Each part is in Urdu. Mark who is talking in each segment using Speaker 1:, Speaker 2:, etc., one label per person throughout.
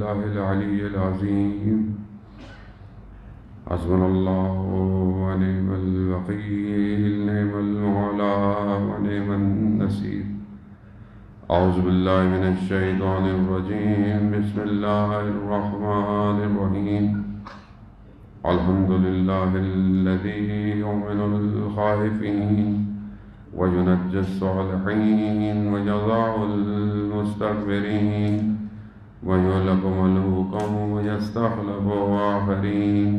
Speaker 1: بالله العلي العظيم. حسبنا الله ونعم الوكيل، نعم المولى ونعم النصير. أعوذ بالله من الشيطان الرجيم. بسم الله الرحمن الرحيم. الحمد لله الذي يؤمن الخائفين وينجي الصالحين وجزاء المستكبرين ويهلك ملوكا ويستخلف آخرين.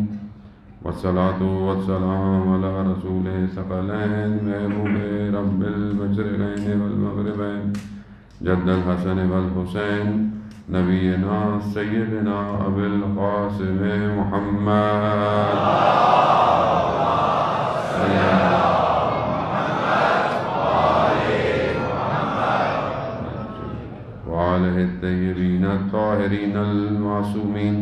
Speaker 1: والصلاة والسلام على رسول ثقلين محبوب رب المشرقين والمغربين جد الحسن والحسين نبينا سيدنا أبي القاسم محمد وآله الطيبين الطاهرين المعصومين،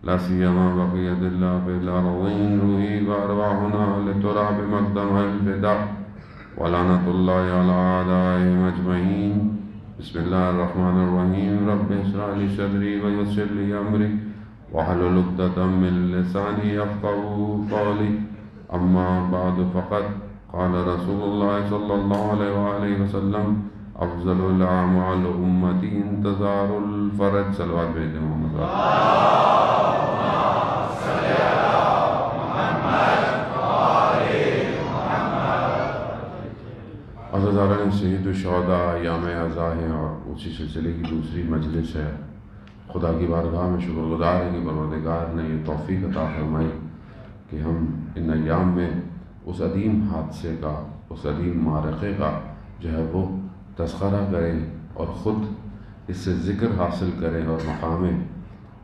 Speaker 1: لا سيما بقية الله في الأرضين. روحي وأرواحنا لتراب مقدم الفداء ولعنة الله على أعدائهم أجمعين. بسم الله الرحمن الرحيم. رب اشرح لي صدري ويسر لي أمري واحلل عقدة من لساني يفقهوا قولي. أما بعد، فقد قال رسول الله صلى الله عليه وآله وسلم: افضل الاعمال امتی انتظار الفرج. صلوات بھیجیں محمد عزیزان سید الشہداء ایام عزا ہیں اور اسی سلسلے کی دوسری مجلس ہے. خدا کی بارگاہ میں شکر گزار ہیں کہ پروردگار نے یہ توفیق عطا فرمائی کہ ہم ان ایام میں اس عظیم حادثے کا، اس عظیم معرکے کا جو ہے وہ تذکرہ کریں اور خود اس سے ذکر حاصل کریں اور مقام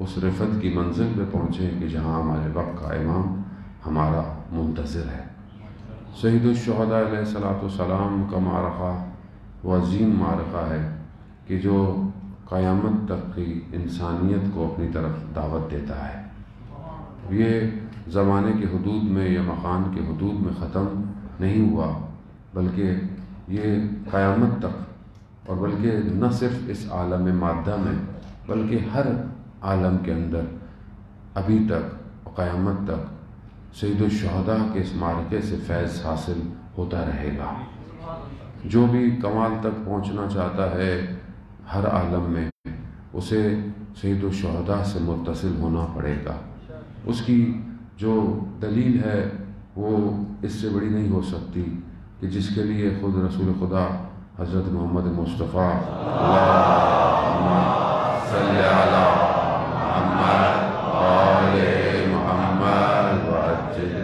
Speaker 1: اس رفت کی منزل پہ پہنچیں کہ جہاں ہمارے وقت کا امام ہمارا منتظر ہے. سید الشہداء علیہ السلام کا معرکہ وہ عظیم معرکہ ہے کہ جو قیامت تک کی انسانیت کو اپنی طرف دعوت دیتا ہے. یہ زمانے کے حدود میں یا مکان کے حدود میں ختم نہیں ہوا، بلکہ یہ قیامت تک، اور بلکہ نہ صرف اس عالم مادہ میں بلکہ ہر عالم کے اندر ابھی تک قیامت تک سید الشہداء کے اس معرکے سے فیض حاصل ہوتا رہے گا. جو بھی کمال تک پہنچنا چاہتا ہے ہر عالم میں، اسے سید الشہداء سے متصل ہونا پڑے گا. اس کی جو دلیل ہے وہ اس سے بڑی نہیں ہو سکتی کہ جس کے لیے خود رسول خدا حضرت محمد مصطفیٰ اللہم صلی علی محمد وآل محمد وعجل.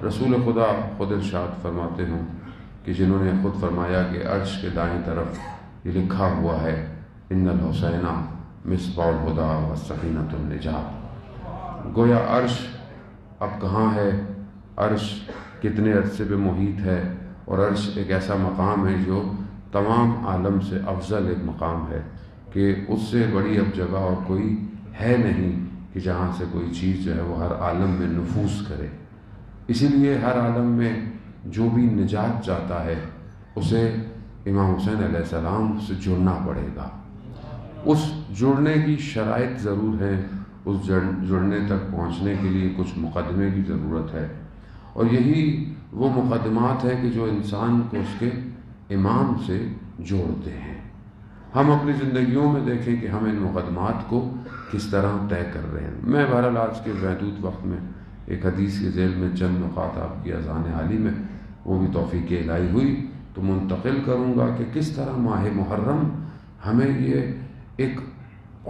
Speaker 1: رسول خدا خود ارشاد فرماتے ہوں کہ جنہوں نے خود فرمایا کہ عرش کے دائیں طرف یہ لکھا ہوا ہے: ان الحسین مصباح الہدی و سفینۃ النجات. گویا عرش اب کہاں ہے، عرش کتنے عرصے پہ محیط ہے، اور عرش ایک ایسا مقام ہے جو تمام عالم سے افضل ایک مقام ہے کہ اس سے بڑی اب جگہ اور کوئی ہے نہیں کہ جہاں سے کوئی چیز جو ہے وہ ہر عالم میں نفوذ کرے. اسی لیے ہر عالم میں جو بھی نجات چاہتا ہے اسے امام حسین علیہ السلام سے جڑنا پڑے گا. اس جڑنے کی شرائط ضرور ہیں، اس جڑنے تک پہنچنے کے لیے کچھ مقدمے کی ضرورت ہے، اور یہی وہ مقدمات ہیں کہ جو انسان کو اس کے امام سے جوڑتے ہیں. ہم اپنی زندگیوں میں دیکھیں کہ ہم ان مقدمات کو کس طرح طے کر رہے ہیں. میں بہرحال آج کے محدود وقت میں ایک حدیث کے ذیل میں چند نقاط آپ کی اذان حالی میں وہ بھی توفیق الہی ہوئی تو منتقل کروں گا کہ کس طرح ماہ محرم ہمیں یہ ایک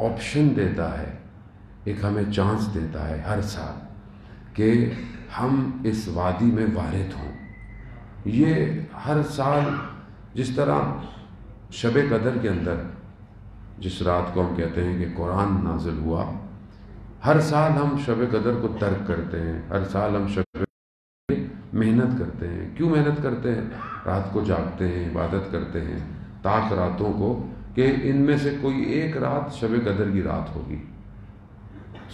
Speaker 1: آپشن دیتا ہے، ایک ہمیں چانس دیتا ہے ہر سال کہ ہم اس وادی میں وارد ہوں. یہ ہر سال جس طرح شب قدر کے اندر جس رات کو ہم کہتے ہیں کہ قرآن نازل ہوا، ہر سال ہم شب قدر کو ترک کرتے ہیں، ہر سال ہم شب قدر محنت کرتے ہیں. کیوں محنت کرتے ہیں؟ رات کو جاگتے ہیں، عبادت کرتے ہیں تاک راتوں کو کہ ان میں سے کوئی ایک رات شب قدر کی رات ہوگی،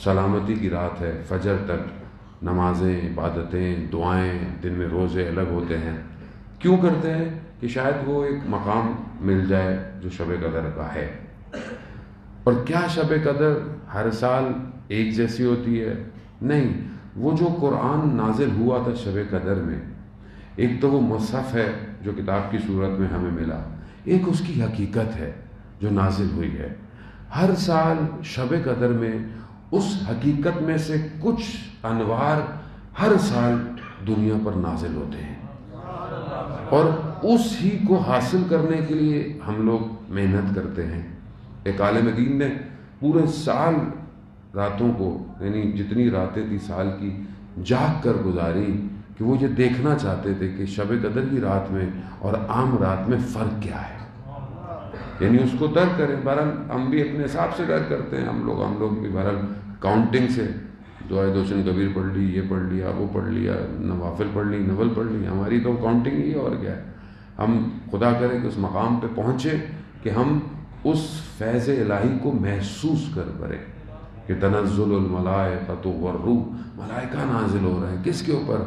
Speaker 1: سلامتی کی رات ہے. فجر تک نمازیں، عبادتیں، دعائیں، دن میں روزے الگ ہوتے ہیں. کیوں کرتے ہیں؟ کہ شاید وہ ایک مقام مل جائے جو شب قدر کا ہے. اور کیا شب قدر ہر سال ایک جیسی ہوتی ہے؟ نہیں، وہ جو قرآن نازل ہوا تھا شب قدر میں، ایک تو وہ مصحف ہے جو کتاب کی صورت میں ہمیں ملا، ایک اس کی حقیقت ہے جو نازل ہوئی ہے۔ ہر سال شب قدر میں اس حقیقت میں سے کچھ انوار ہر سال دنیا پر نازل ہوتے ہیں، اور اس ہی کو حاصل کرنے کے لیے ہم لوگ محنت کرتے ہیں۔ ایک عالم دین نے پورے سال راتوں کو، یعنی جتنی راتیں تھی سال کی، جاگ کر گزاری کہ وہ یہ دیکھنا چاہتے تھے کہ شب قدر کی رات میں اور عام رات میں فرق کیا ہے، یعنی اس کو درک کریں۔ بہرحال ہم بھی اپنے حساب سے درک کرتے ہیں، ہم لوگ بھی بہرحال کاؤنٹنگ سے دعائے دوشن کبیر پڑھ لی، یہ پڑھ لیا، وہ پڑھ لیا، نوافل پڑھ لی، نول پڑھ لی، ہماری تو کاؤنٹنگ ہی اور کیا ہے۔ ہم خدا کرے کہ اس مقام پہ پہنچے کہ ہم اس فیض الہی کو محسوس کر پڑے کہ تنزل الملائکۃ والروح، ملائکہ نازل ہو رہے ہیں، کس کے اوپر؟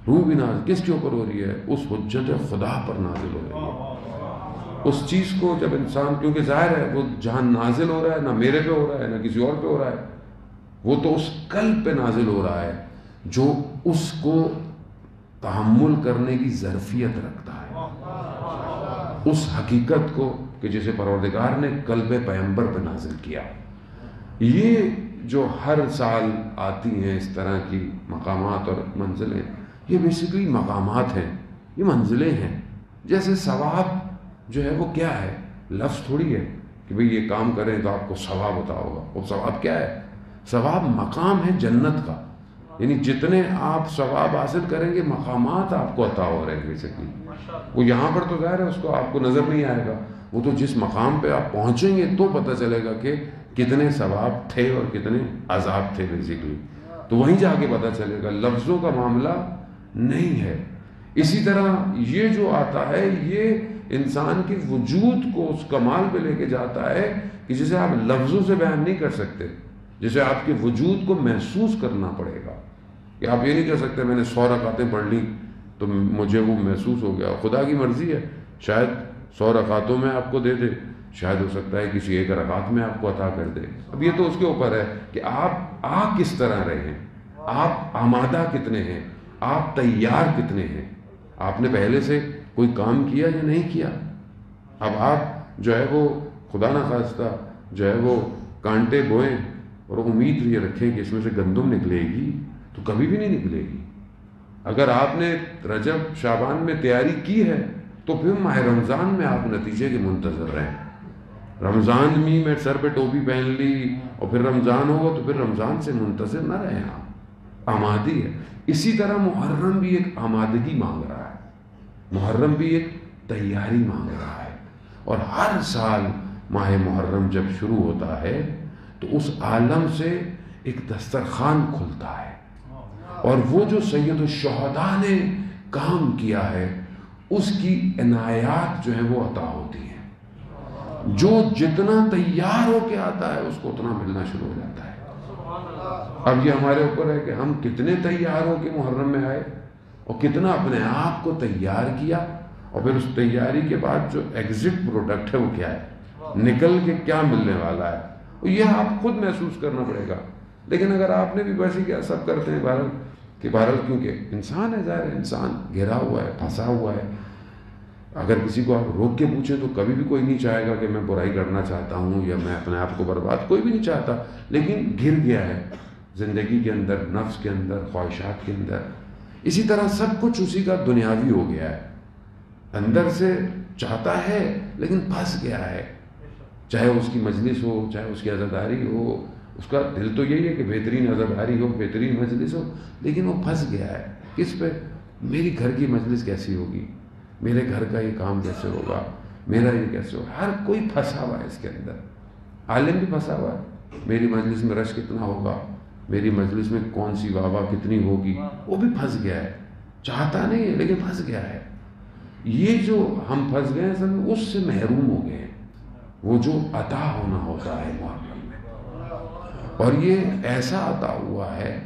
Speaker 1: روح بھی نازل کس کے اوپر ہو رہی ہے؟ اس حجت خدا پر نازل ہو رہی ہے۔ اس چیز کو جب انسان، کیونکہ ظاہر ہے وہ جہاں نازل ہو رہا ہے نہ میرے پہ ہو رہا ہے نہ کسی اور پہ ہو رہا ہے، وہ تو اس قلب پہ نازل ہو رہا ہے جو اس کو تحمل کرنے کی ظرفیت رکھتا ہے، اس حقیقت کو کہ جسے پروردگار نے قلب پیغمبر پہ نازل کیا۔ یہ جو ہر سال آتی ہیں اس طرح کی مقامات اور منزلیں، یہ بیسیکلی مقامات ہیں، یہ منزلیں ہیں۔ جیسے ثواب جو ہے وہ کیا ہے؟ لفظ تھوڑی ہے کہ بھئی یہ کام کریں تو آپ کو ثواب ہوتا ہوگا۔ وہ ثواب کیا ہے؟ ثواب مقام ہے جنت کا، یعنی جتنے آپ ثواب حاصل کریں گے مقامات آپ کو عطا ہو رہے ہیں بیسیکلی۔ وہ یہاں پر تو ظاہر ہے اس کو آپ کو نظر نہیں آئے گا، وہ تو جس مقام پہ آپ پہنچیں گے تو پتہ چلے گا کہ کتنے ثواب تھے اور کتنے عذاب تھے بیسیکلی، تو وہیں جا کے پتہ چلے گا۔ لفظوں کا معاملہ نہیں ہے۔ اسی طرح یہ جو آتا ہے یہ انسان کے وجود کو اس کمال پہ لے کے جاتا ہے کہ جسے آپ لفظوں سے بیان نہیں کر سکتے، جسے آپ کے وجود کو محسوس کرنا پڑے گا کہ آپ یہ نہیں کہہ سکتے میں نے 100 رکعتیں پڑھ لی تو مجھے وہ محسوس ہو گیا۔ خدا کی مرضی ہے، شاید 100 رکعتوں میں آپ کو دے دے، شاید ہو سکتا ہے کسی ایک رکعت میں آپ کو عطا کر دے۔ اب یہ تو اس کے اوپر ہے کہ آپ آ کس طرح رہے ہیں، آپ آمادہ کتنے ہیں، آپ تیار کتنے ہیں، آپ نے پہلے سے کوئی کام کیا یا نہیں کیا۔ اب آپ جو ہے وہ خدا نخواستہ جو ہے وہ کانٹے بوئیں اور امید یہ رکھیں کہ اس میں سے گندم نکلے گی تو کبھی بھی نہیں نکلے گی۔ اگر آپ نے رجب شعبان میں تیاری کی ہے تو پھر ماہ رمضان میں آپ نتیجے کے منتظر رہیں۔ رمضان میں سر پہ ٹوپی پہن لی اور پھر رمضان ہوگا تو پھر رمضان سے منتظر نہ رہیں آپ، آمادی ہے۔ اسی طرح محرم بھی ایک آمادگی مانگ رہا ہے، محرم بھی ایک تیاری مانگ رہا ہے، اور ہر سال ماہ محرم جب شروع ہوتا ہے تو اس عالم سے ایک دسترخوان کھلتا ہے، اور وہ جو سید الشہداء نے کام کیا ہے اس کی عنایات جو ہیں وہ عطا ہوتی ہیں۔ جو جتنا تیار ہو کے آتا ہے اس کو اتنا ملنا شروع ہو جاتا ہے۔ اب یہ ہمارے اوپر ہے کہ ہم کتنے تیار ہو کے محرم میں آئے اور کتنا اپنے آپ کو تیار کیا، اور پھر اس تیاری کے بعد جو ایگزٹ پروڈکٹ ہے وہ کیا ہے، نکل کے کیا ملنے والا ہے، یہ آپ خود محسوس کرنا پڑے گا۔ لیکن اگر آپ نے بھی ویسے کیا سب کرتے ہیں بہرحال کیونکہ انسان ہے، ظاہر ہے انسان گھرا ہوا ہے، پھنسا ہوا ہے۔ اگر کسی کو آپ روک کے پوچھیں تو کبھی بھی کوئی نہیں چاہے گا کہ میں برائی کرنا چاہتا ہوں یا میں اپنے آپ کو برباد، کوئی بھی نہیں چاہتا، لیکن گر گیا ہے زندگی کے اندر، نفس کے اندر، خواہشات کے اندر۔ اسی طرح سب کچھ اسی کا دنیاوی ہو گیا ہے، اندر سے چاہتا ہے لیکن پھنس گیا ہے، چاہے اس کی مجلس ہو، چاہے اس کی عزاداری ہو، اس کا دل تو یہی ہے کہ بہترین عزاداری ہو، بہترین مجلس ہو، لیکن وہ پھنس گیا ہے کس پہ؟ میری گھر کی مجلس کیسی ہوگی، میرے گھر کا یہ کام کیسے ہوگا، میرا یہ کیسے ہوگا۔ ہر کوئی پھنسا ہوا ہے اس کے اندر، عالم بھی پھنسا ہوا ہے، میری مجلس میں رش کتنا ہوگا، میری مجلس میں کون سی واہ واہ کتنی ہوگی، وہ بھی پھنس گیا ہے، چاہتا نہیں ہے لیکن پھنس گیا ہے۔ یہ جو ہم پھنس گئے ہیں اس سے محروم ہو گئے ہیں، وہ جو عطا ہونا ہوتا ہے محرم میں، اور یہ ایسا عطا ہوا ہے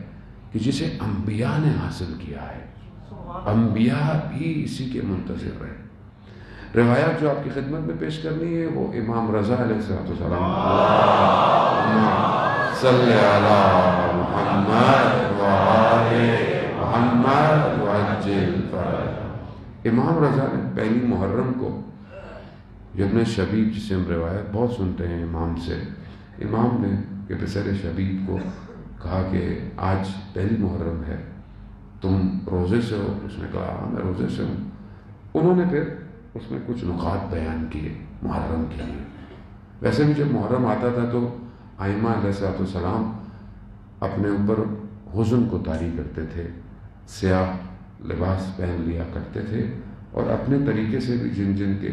Speaker 1: کہ جسے انبیاء نے حاصل کیا ہے، انبیاء بھی اسی کے منتظر رہے۔ روایات جو آپ کی خدمت میں پیش کرنی ہے وہ امام رضا علیہ السلام صلی علی محمد وآل محمد وعجل فرج۔ امام رضا نے پہلی محرم کو، ابن شبیب جسے ہم روایت بہت سنتے ہیں امام سے، امام نے کہ پسر شبیب کو کہا کہ آج پہلی محرم ہے، تم روزے سے ہو؟ اس نے کہا ہاں میں روزے سے ہوں۔ انہوں نے پھر اس میں کچھ نکات بیان کیے محرم کے لیے۔ ویسے بھی جب محرم آتا تھا تو ائمہ علیہ السلام اپنے اوپر حزن کو طاری کرتے تھے، سیاہ لباس پہن لیا کرتے تھے، اور اپنے طریقے سے بھی جن جن کے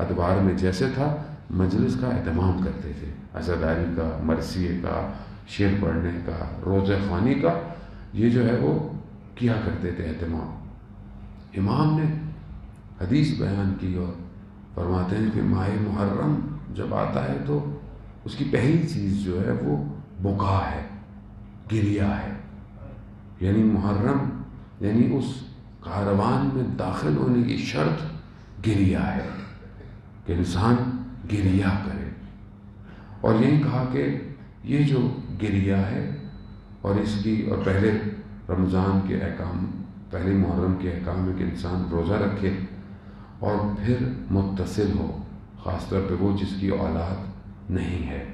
Speaker 1: ادوار میں جیسے تھا مجلس کا اہتمام کرتے تھے، عزاداری کا، مرثیے کا، شعر پڑھنے کا، روزہ خوانی کا، یہ جو ہے وہ کیا کرتے تھے اہتمام۔ امام نے حدیث بیان کی اور فرماتے ہیں کہ ماہ محرم جب آتا ہے تو اس کی پہلی چیز جو ہے وہ بکا ہے، گریہ ہے۔ یعنی محرم یعنی اس کاروان میں داخل ہونے کی شرط گریہ ہے کہ انسان گریہ کرے، اور یہی کہا کہ یہ جو گریہ ہے اور اس کی، اور پہلے رمضان کے احکام، پہلے محرم کے احکام ہے کہ انسان روزہ رکھے اور پھر متصل ہو، خاص طور پہ وہ جس کی اولاد نہیں ہے۔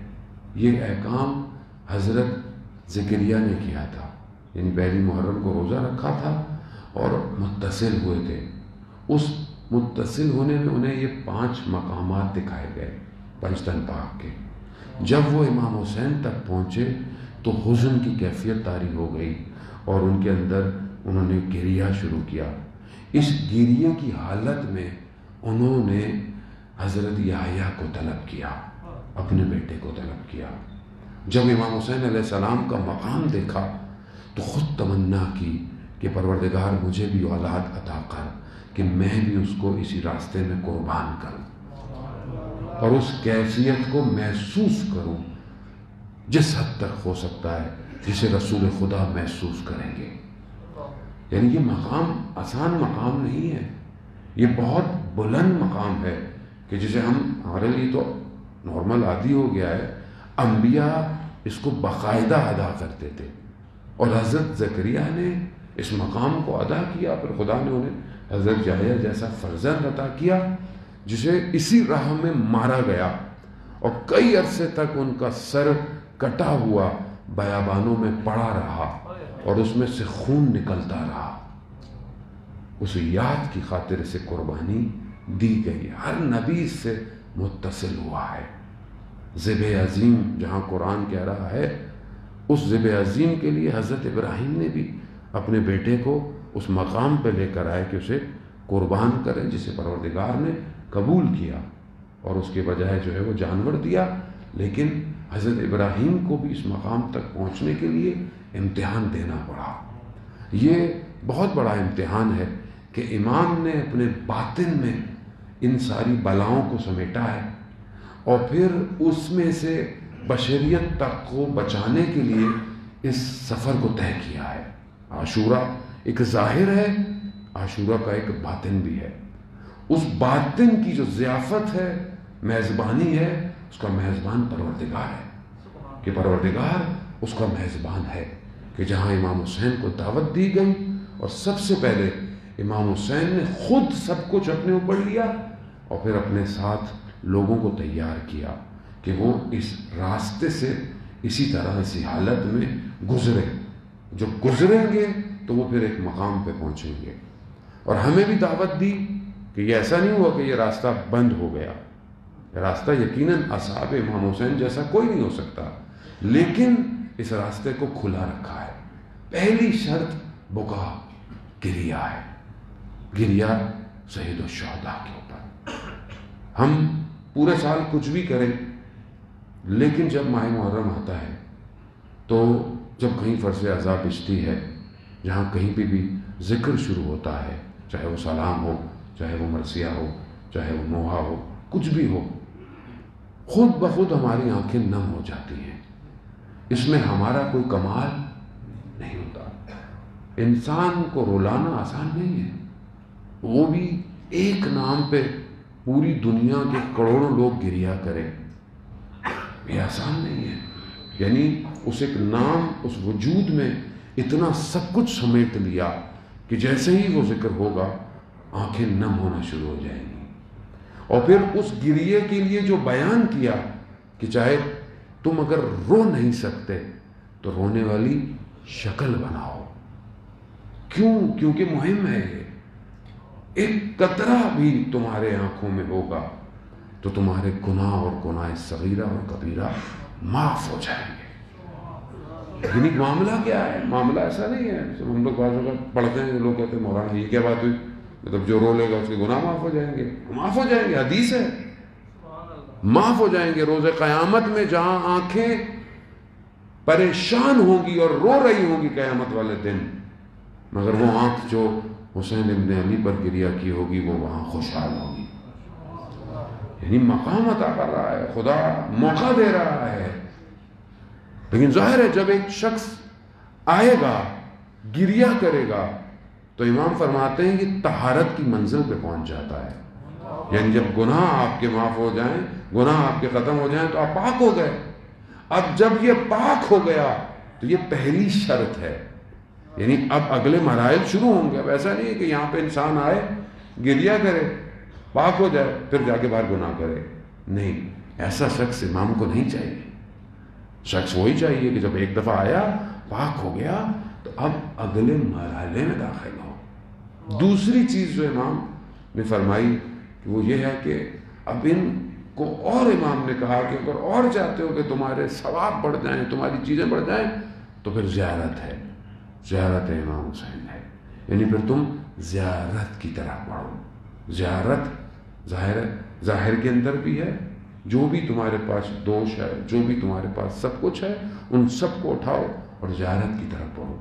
Speaker 1: یہ احکام حضرت زکریا نے کیا تھا، یعنی پہلی محرم کو روزہ رکھا تھا اور متصل ہوئے تھے۔ اس متصل ہونے میں انہیں یہ 5 مقامات دکھائے گئے پنجتن پاک کے۔ جب وہ امام حسین تک پہنچے تو حزن کی کیفیت طاری ہو گئی اور ان کے اندر انہوں نے گریہ شروع کیا۔ اس گریہ کی حالت میں انہوں نے حضرت یحییٰ کو طلب کیا، اپنے بیٹے کو طلب کیا۔ جب امام حسین علیہ السلام کا مقام دیکھا تو خود تمنا کی کہ پروردگار مجھے بھی اولاد عطا کر کہ میں بھی اس کو اسی راستے میں قربان کروں اور اس کیفیت کو محسوس کروں جس حد تک ہو سکتا ہے جسے رسول خدا محسوس کریں گے۔ یعنی یہ مقام آسان مقام نہیں ہے، یہ بہت بلند مقام ہے کہ جسے ہمارے لیے تو نارمل عادی ہو گیا ہے، انبیاء اس کو باقاعدہ ادا کرتے تھے، اور حضرت زکریا نے اس مقام کو ادا کیا۔ پھر خدا نے انہیں حضرت یحییٰ جیسا فرزند عطا کیا جسے اسی راہ میں مارا گیا اور کئی عرصے تک ان کا سر کٹا ہوا بیابانوں میں پڑا رہا اور اس میں سے خون نکلتا رہا۔ اس یاد کی خاطر سے قربانی دی گئی، ہر نبی سے متصل ہوا ہے۔ ذبح عظیم جہاں قرآن کہہ رہا ہے، اس ذبح عظیم کے لیے حضرت ابراہیم نے بھی اپنے بیٹے کو اس مقام پہ لے کر آئے کہ اسے قربان کریں، جسے پروردگار نے قبول کیا اور اس کے بجائے جو ہے وہ جانور دیا۔ لیکن حضرت ابراہیم کو بھی اس مقام تک پہنچنے کے لیے امتحان دینا پڑا۔ یہ بہت بڑا امتحان ہے کہ امام نے اپنے باطن میں ان ساری بلاؤں کو سمیٹا ہے اور پھر اس میں سے بشریت تک کو بچانے کے لیے اس سفر کو طے کیا ہے۔ عاشورہ ایک ظاہر ہے، عاشورہ کا ایک باطن بھی ہے۔ اس باطن کی جو ضیافت ہے، میزبانی ہے، اس کا میزبان پروردگار ہے کہ پروردگار اس کا میزبان ہے کہ جہاں امام حسین کو دعوت دی گئی اور سب سے پہلے امام حسین نے خود سب کچھ اپنے اوپر لیا اور پھر اپنے ساتھ لوگوں کو تیار کیا کہ وہ اس راستے سے اسی طرح اسی حالت میں گزرے، جو گزریں گے تو وہ پھر ایک مقام پہ پہنچیں گے۔ اور ہمیں بھی دعوت دی کہ یہ ایسا نہیں ہوا کہ یہ راستہ بند ہو گیا، یہ راستہ یقیناً اصحاب امام حسین جیسا کوئی نہیں ہو سکتا، لیکن اس راستے کو کھلا رکھا ہے۔ پہلی شرط بکا، گریہ ہے، گریہ شہید الشہداء کے اوپر۔ ہم پورے سال کچھ بھی کریں لیکن جب ماہ محرم آتا ہے تو جب کہیں فرض عزا پچھتی ہے، جہاں کہیں پہ بھی ذکر شروع ہوتا ہے، چاہے وہ سلام ہو، چاہے وہ مرثیہ ہو، چاہے وہ نوحہ ہو، کچھ بھی ہو، خود بخود ہماری آنکھیں نم ہو جاتی ہیں۔ اس میں ہمارا کوئی کمال نہیں ہوتا۔ انسان کو رلانا آسان نہیں ہے، وہ بھی ایک نام پہ پوری دنیا کے کروڑوں لوگ گریا کریں، یہ آسان نہیں ہے. یعنی اس ایک نام اس وجود میں اتنا سب کچھ سمیٹ لیا کہ جیسے ہی وہ ذکر ہوگا آنکھیں نم ہونا شروع ہو جائیں گی. اور پھر اس گریے کے لیے جو بیان کیا کہ چاہے تم اگر رو نہیں سکتے تو رونے والی شکل بناؤ. کیوں؟ کیونکہ مہم ہے یہ. ایک قطرہ بھی تمہارے آنکھوں میں ہوگا تو تمہارے گناہ اور گناہ صغیرہ اور کبیرہ معاف ہو جائیں گے. لیکن معاملہ کیا ہے؟ معاملہ ایسا نہیں ہے. ہم لوگ بعض اوقات پڑھتے ہیں، لوگ کہتے ہیں مولانا یہ کیا بات ہوئی، مطلب جو رو لے گا اس کے گناہ معاف ہو جائیں گے. معاف ہو جائیں گے، حدیث ہے، معاف ہو جائیں گے. روز قیامت میں جہاں آنکھیں پریشان ہوں گی اور رو رہی ہوں گی قیامت والے دن، مگر وہ آنکھ جو حسین ابن علی پر گریہ کی ہوگی وہ وہاں خوشحال ہوگی. یعنی مقام عطا کر رہا ہے خدا، موقع دے رہا ہے. لیکن ظاہر ہے جب ایک شخص آئے گا گریہ کرے گا تو امام فرماتے ہیں کہ طہارت کی منزل پہ پہنچ جاتا ہے. یعنی جب گناہ آپ کے معاف ہو جائیں، گناہ آپ کے ختم ہو جائیں تو آپ پاک ہو گئے. اب جب یہ پاک ہو گیا تو یہ پہلی شرط ہے. یعنی اب اگلے مراحل شروع ہوں گے. اب ایسا نہیں ہے کہ یہاں پہ انسان آئے گریہ کرے پاک ہو جائے پھر جا کے باہر گناہ کرے. نہیں، ایسا شخص امام کو نہیں چاہیے. شخص وہی چاہیے کہ جب ایک دفعہ آیا پاک ہو گیا تو اب اگلے مرحلے میں داخل ہو. دوسری چیز جو امام نے فرمائی کہ وہ یہ ہے کہ اب ان کو، اور امام نے کہا کہ اگر اور چاہتے ہو کہ تمہارے ثواب بڑھ جائیں، تمہاری چیزیں بڑھ جائیں تو پھر زیارت ہے. زیارت امام حسین ہے. یعنی پھر تم زیارت کی طرح پڑھو. زیارت ظاہر کے اندر بھی ہے، جو بھی تمہارے پاس دوش ہے، جو بھی تمہارے پاس سب کچھ ہے، ان سب کو اٹھاؤ اور زیارت کی طرف پڑھو.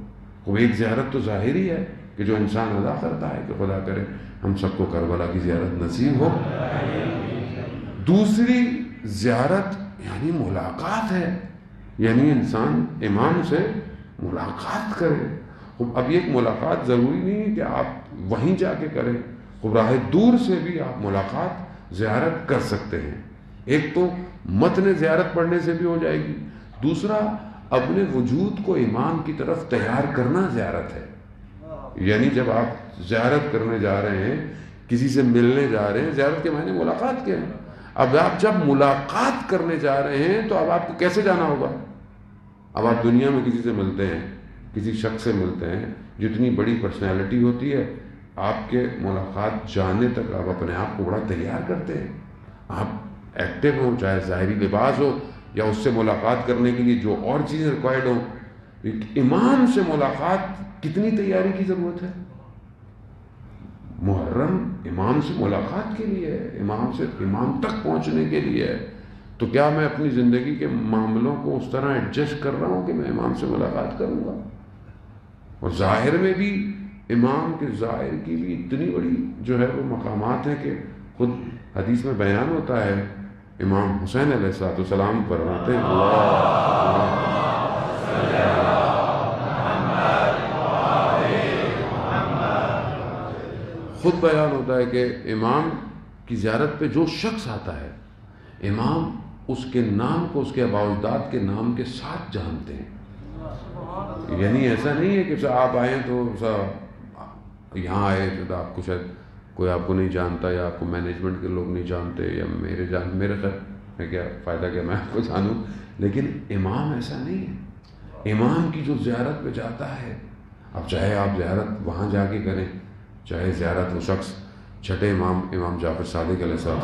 Speaker 1: وہ ایک زیارت تو ظاہری ہے کہ جو انسان ادا کرتا ہے کہ خدا کرے ہم سب کو کربلا کی زیارت نصیب ہو. دوسری زیارت یعنی ملاقات ہے. یعنی انسان امام سے ملاقات کرے. اب یہ ایک ملاقات ضروری نہیں ہے کہ آپ وہیں جا کے کریں، راہ دور سے بھی آپ ملاقات زیارت کر سکتے ہیں. ایک تو متن زیارت پڑھنے سے بھی ہو جائے گی، دوسرا اپنے وجود کو امام کی طرف تیار کرنا زیارت ہے. یعنی جب آپ زیارت کرنے جا رہے ہیں، کسی سے ملنے جا رہے ہیں، زیارت کے معنی ملاقات کے ہیں. اب آپ جب ملاقات کرنے جا رہے ہیں تو اب آپ کو کیسے جانا ہوگا؟ اب آپ دنیا میں کسی سے ملتے ہیں، کسی شخص سے ملتے ہیں، جتنی بڑی پرسنالٹی ہوتی ہے، آپ کے ملاقات جانے تک آپ اپنے آپ کو بڑا تیار کرتے ہیں. آپ ایکٹیو ہوں، چاہے ظاہری لباس ہو یا اس سے ملاقات کرنے کے لیے جو اور چیزیں ریکوائرڈ ہوں. امام سے ملاقات کتنی تیاری کی ضرورت ہے؟ محرم امام سے ملاقات کے لیے ہے، امام تک پہنچنے کے لیے ہے. تو کیا میں اپنی زندگی کے معاملوں کو اس طرح ایڈجسٹ کر رہا ہوں کہ میں امام سے ملاقات کروں گا؟ اور ظاہر میں بھی امام کے ظاہر کی بھی اتنی بڑی جو ہے وہ مقامات ہیں کہ خود حدیث میں بیان ہوتا ہے. امام حسین علیہ السلام فرماتے ہیں خود بیان ہوتا ہے کہ امام کی زیارت پہ جو شخص آتا ہے، امام اس کے نام کو اس کے آباء و اجداد کے نام کے ساتھ جانتے ہیں. یعنی ایسا نہیں ہے کہ آپ آئیں تو یہاں آئے تو آپ کو شاید کوئی آپ کو نہیں جانتا، یا آپ کو مینجمنٹ کے لوگ نہیں جانتے، یا میرے خیر میں کیا فائدہ کہ میں آپ کو جانوں. لیکن امام ایسا نہیں ہے. امام کی جو زیارت پہ جاتا ہے، اب چاہے آپ زیارت وہاں جا کے کریں، چاہے زیارت وہ شخص چھٹے امام جعفر صادق علیہ السلام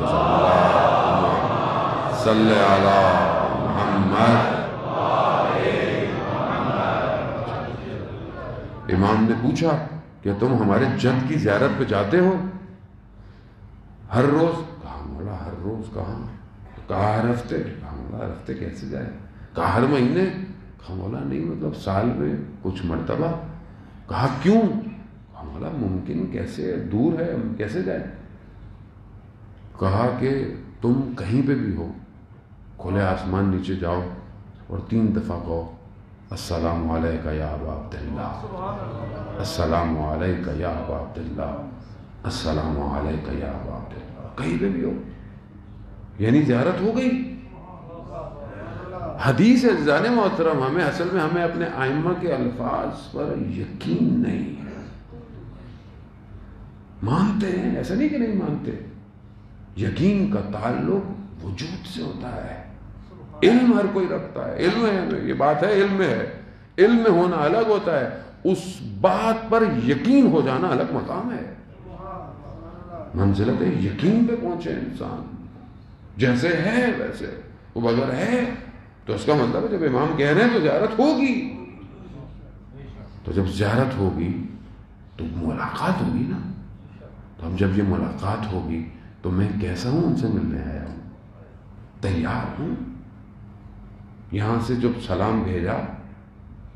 Speaker 1: صلی علی محمد. امام نے پوچھا کہ تم ہمارے جد کی زیارت پہ جاتے ہو ہر روز؟ کہا مولا ہر روز کہاں؟ کہا ہر ہفتے؟ کہا مولا ہر ہفتے کیسے جائے؟ کہا ہر مہینے؟ کہا مولا نہیں، مطلب سال میں کچھ مرتبہ. کہا کیوں؟ کہا مولا ممکن کیسے، دور ہے ہم کیسے جائیں؟ کہا کہ تم کہیں پہ بھی ہو، کھلے آسمان نیچے جاؤ اور 3 دفعہ کہو السلام علیکہ یا ابا عبداللہ، السلام علیکہ یا ابا عبداللہ، السلام علیکہ یا ابا عبداللہ. کہیں پہ بھی ہو، یعنی زیارت ہو گئی۔ حدیث عزیزان محترم، ہمیں اصل میں ہمیں اپنے ائمہ کے الفاظ پر یقین نہیں ہے۔ مانتے ہیں، ایسا نہیں کہ نہیں مانتے، یقین کا تعلق وجود سے ہوتا ہے۔ علم ہر کوئی رکھتا ہے، علم ہے، یہ بات ہے، علم میں ہے، علم میں ہونا الگ ہوتا ہے، اس بات پر یقین ہو جانا الگ مقام ہے۔ منزلت یقین پہ پہنچے انسان، جیسے ہے ویسے، وہ اگر ہے تو اس کا مطلب ہے جب امام کہہ رہے ہیں تو زیارت ہوگی، تو جب زیارت ہوگی تو ملاقات ہوگی نا، تو اب جب یہ ملاقات ہوگی تو میں کیسا ہوں ان سے ملنے آیا ہوں، تیار ہوں۔ یہاں سے جب سلام بھیجا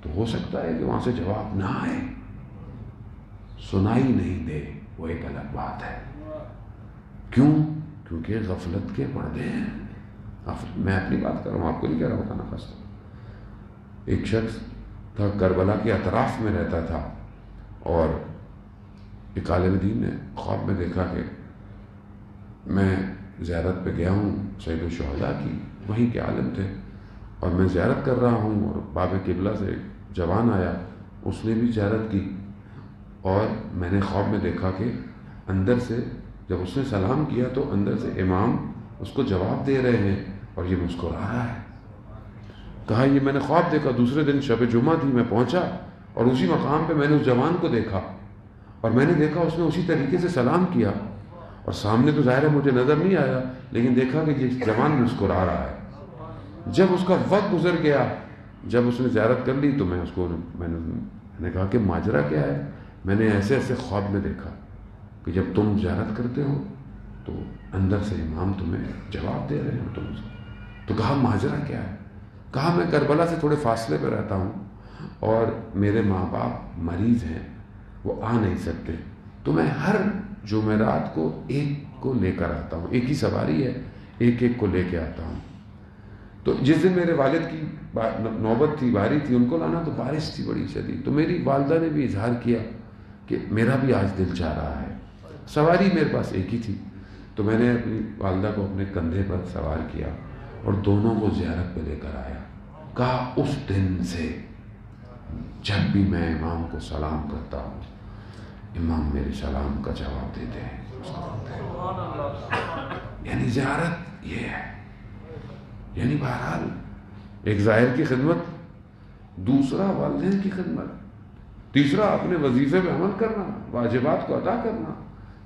Speaker 1: تو ہو سکتا ہے کہ وہاں سے جواب نہ آئے، سنائی نہیں دے، وہ ایک الگ بات ہے۔ کیوں؟ کیونکہ غفلت کے پردے ہیں۔ میں اپنی بات کر رہا ہوں، آپ کو نہیں کہہ رہا ہوتا نا خاص۔ ایک شخص تھا کربلا کے اطراف میں رہتا تھا، اور ایک عالم دین نے خواب میں دیکھا کہ میں زیارت پہ گیا ہوں سید الشہداء کی، وہیں کے عالم تھے، اور میں زیارت کر رہا ہوں، اور باب قبلہ سے ایک جوان آیا، اس نے بھی زیارت کی، اور میں نے خواب میں دیکھا کہ اندر سے جب اس نے سلام کیا تو اندر سے امام اس کو جواب دے رہے ہیں اور یہ مسکرا رہا ہے۔ کہا یہ میں نے خواب دیکھا، دوسرے دن شب جمعہ تھی، میں پہنچا اور اسی مقام پہ میں نے اس جوان کو دیکھا، اور میں نے دیکھا اس نے اسی طریقے سے سلام کیا، اور سامنے تو ظاہر ہے مجھے نظر نہیں آیا، لیکن دیکھا کہ یہ جوان مسکرا رہا ہے۔ جب اس کا وقت گزر گیا، جب اس نے زیارت کر لی، تو میں نے کہا کہ ماجرا کیا ہے؟ میں نے ایسے ایسے خواب میں دیکھا کہ جب تم زیارت کرتے ہو تو اندر سے امام تمہیں جواب دے رہے ہو، تو کہا ماجرا کیا ہے؟ کہا میں کربلا سے تھوڑے فاصلے پہ رہتا ہوں، اور میرے ماں باپ مریض ہیں، وہ آ نہیں سکتے، تو میں ہر جمعرات کو ایک کو لے کر آتا ہوں، ایک ہی سواری ہے، ایک ایک کو لے کے آتا ہوں۔ تو جس دن میرے والد کی نوبت تھی، باری تھی، ان کو لانا، تو بارش تھی بڑی شدید، تو میری والدہ نے بھی اظہار کیا کہ میرا بھی آج دل چاہ رہا ہے، سواری میرے پاس ایک ہی تھی، تو میں نے اپنی والدہ کو اپنے کندھے پر سوار کیا اور دونوں کو زیارت پہ لے کر آیا۔ کہا اس دن سے جب بھی میں امام کو سلام کرتا ہوں، امام میرے سلام کا جواب دیتے ہیں۔ یعنی زیارت یہ ہے، یعنی بہرحال ایک ظاہر کی خدمت، دوسرا والدین کی خدمت، تیسرا اپنے وظیفے پہ عمل کرنا، واجبات کو ادا کرنا۔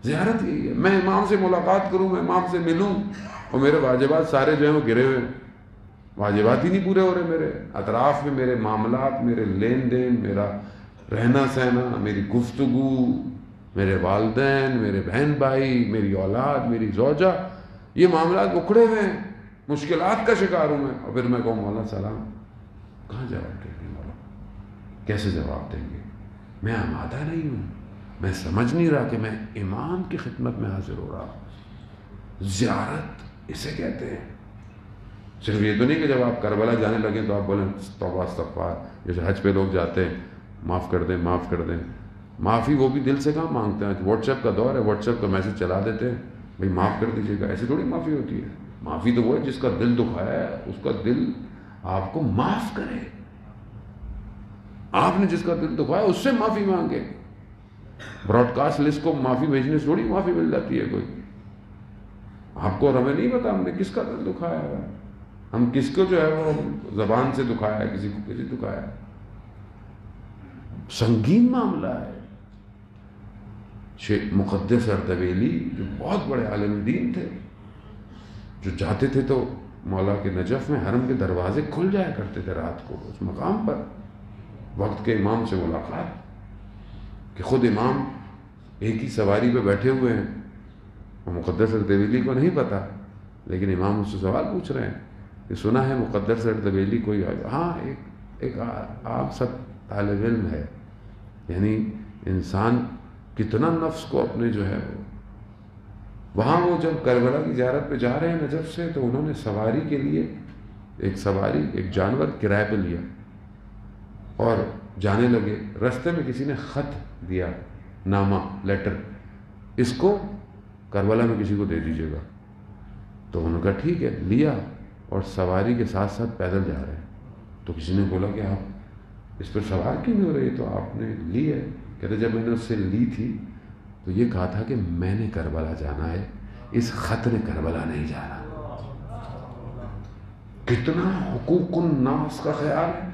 Speaker 1: زیارت یہی ہے، میں امام سے ملاقات کروں، میں امام سے ملوں، اور میرے واجبات سارے جو ہیں وہ گرے ہوئے ہیں، واجبات ہی نہیں پورے ہو رہے، میرے اطراف میں میرے معاملات، میرے لین دین، میرا رہنا سہنا، میری گفتگو، میرے والدین، میرے بہن بھائی، میری اولاد، میری زوجہ، یہ معاملات اکھڑے ہوئے ہیں، مشکلات کا شکار ہوں میں، اور پھر میں کہوں مولا سلام، کہاں جواب دیں گے مولا؟ کیسے جواب دیں گے؟ میں آمادہ نہیں ہوں، میں سمجھ نہیں رہا کہ میں امام کی خدمت میں حاضر ہو رہا ہوں۔ زیارت اسے کہتے ہیں۔ صرف یہ تو نہیں کہ جب آپ کربلا جانے لگیں تو آپ بولیں توبہ استغفار، جیسے حج پہ لوگ جاتے ہیں، معاف کر دیں معاف کر دیں، معافی وہ بھی دل سے کہاں مانگتے ہیں؟ واٹس ایپ کا دور ہے، واٹس ایپ کا میسج چلا دیتے ہیں، بھائی معاف کر دیجیے گا، ایسے تھوڑی معافی ہوتی ہے۔ معافی تو وہ ہے جس کا دل دکھایا ہے، اس کا دل آپ کو معاف کرے، آپ نے جس کا دل دکھایا اس سے معافی مانگے۔ براڈ کاسٹ لسٹ کو معافی بھیجنے سے تھوڑی معافی مل جاتی ہے کوئی۔ آپ کو اور ہمیں نہیں پتا ہم نے کس کا دل دکھایا ہے، ہم کس کو جو ہے وہ زبان سے دکھایا ہے، کسی کو کسی دکھایا ہے۔ سنگین معاملہ ہے۔ شیخ مقدس اردبیلی جو بہت بڑے عالم دین تھے، جو جاتے تھے تو مولا کے نجف میں حرم کے دروازے کھل جایا کرتے تھے رات کو، اس مقام پر وقت کے امام سے ملاقات، کہ خود امام ایک ہی سواری پہ بیٹھے ہوئے ہیں، اور مقدس اردبیلی کو نہیں پتا، لیکن امام اس سے سوال پوچھ رہے ہیں کہ سنا ہے مقدس اردبیلی کوئی ہاں ایک آپ سب طالب علم ہے۔ یعنی انسان کتنا نفس کو اپنے جو ہے وہاں وہ جب کربلا کی زیارت پہ جا رہے ہیں نجف سے، تو انہوں نے سواری کے لیے ایک جانور کرائے پہ لیا اور جانے لگے۔ رستے میں کسی نے خط دیا، نامہ، لیٹر، اس کو کربلا میں کسی کو دے دیجیے گا۔ تو انہوں نے کہا ٹھیک ہے، لیا، اور سواری کے ساتھ ساتھ پیدل جا رہے ہیں۔ تو کسی نے بولا کہ آپ اس پر سوار کیوں نہیں ہو رہے؟ تو آپ نے لی ہے۔ کہتے جب میں نے اس سے لی تھی تو یہ کہا تھا کہ میں نے کربلا جانا ہے، اس خط نے کربلا نہیں جانا۔ کتنا حقوق الناس کا خیال ہے،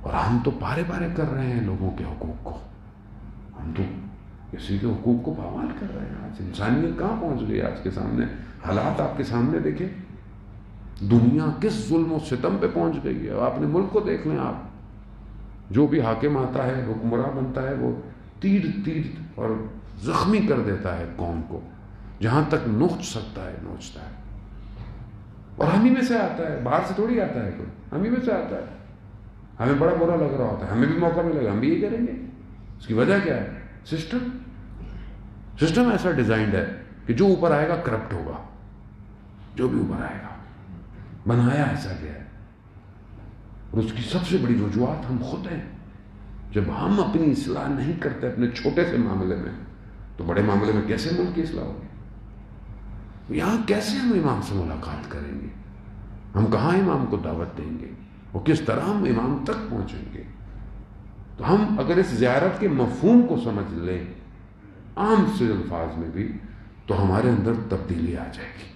Speaker 1: اور ہم تو پارے پارے کر رہے ہیں لوگوں کے حقوق کو، ہم تو کسی کے حقوق کو پامال کر رہے ہیں۔ آج انسانیت کہاں پہنچ گئی؟ آج کے سامنے حالات آپ کے سامنے دیکھیں، دنیا کس ظلم و ستم پہ پہنچ گئی ہے۔ اپنے ملک کو دیکھ لیں آپ، جو بھی حاکم آتا ہے، حکمراں بنتا ہے، وہ تیر تیر اور زخمی کر دیتا ہے قوم کو، جہاں تک نوچ سکتا ہے نوچتا ہے، اور ہم ہی میں سے آتا ہے، باہر سے تھوڑی آتا ہے کوئی، ہم ہی میں سے آتا ہے۔ ہمیں بڑا برا لگ رہا ہوتا ہے، ہمیں بھی موقع ملے گا ہم بھی یہ کریں گے۔ اس کی وجہ کیا ہے؟ سسٹم ایسا ڈیزائنڈ ہے کہ جو اوپر آئے گا کرپٹ ہوگا، جو بھی اوپر آئے گا، بنایا ایسا گیا ہے۔ اور اس کی سب سے بڑی وجوہات ہم خود ہیں۔ جب ہم اپنی اصلاح نہیں کرتے اپنے چھوٹے سے معاملے میں، تو بڑے معاملے میں کیسے ملک کی اصلاح ہوگی؟ یہاں کیسے ہم امام سے ملاقات کریں گے؟ ہم کہاں امام کو دعوت دیں گے؟ اور کس طرح ہم امام تک پہنچیں گے؟ تو ہم اگر اس زیارت کے مفہوم کو سمجھ لیں عام سے الفاظ میں بھی، تو ہمارے اندر تبدیلی آ جائے گی۔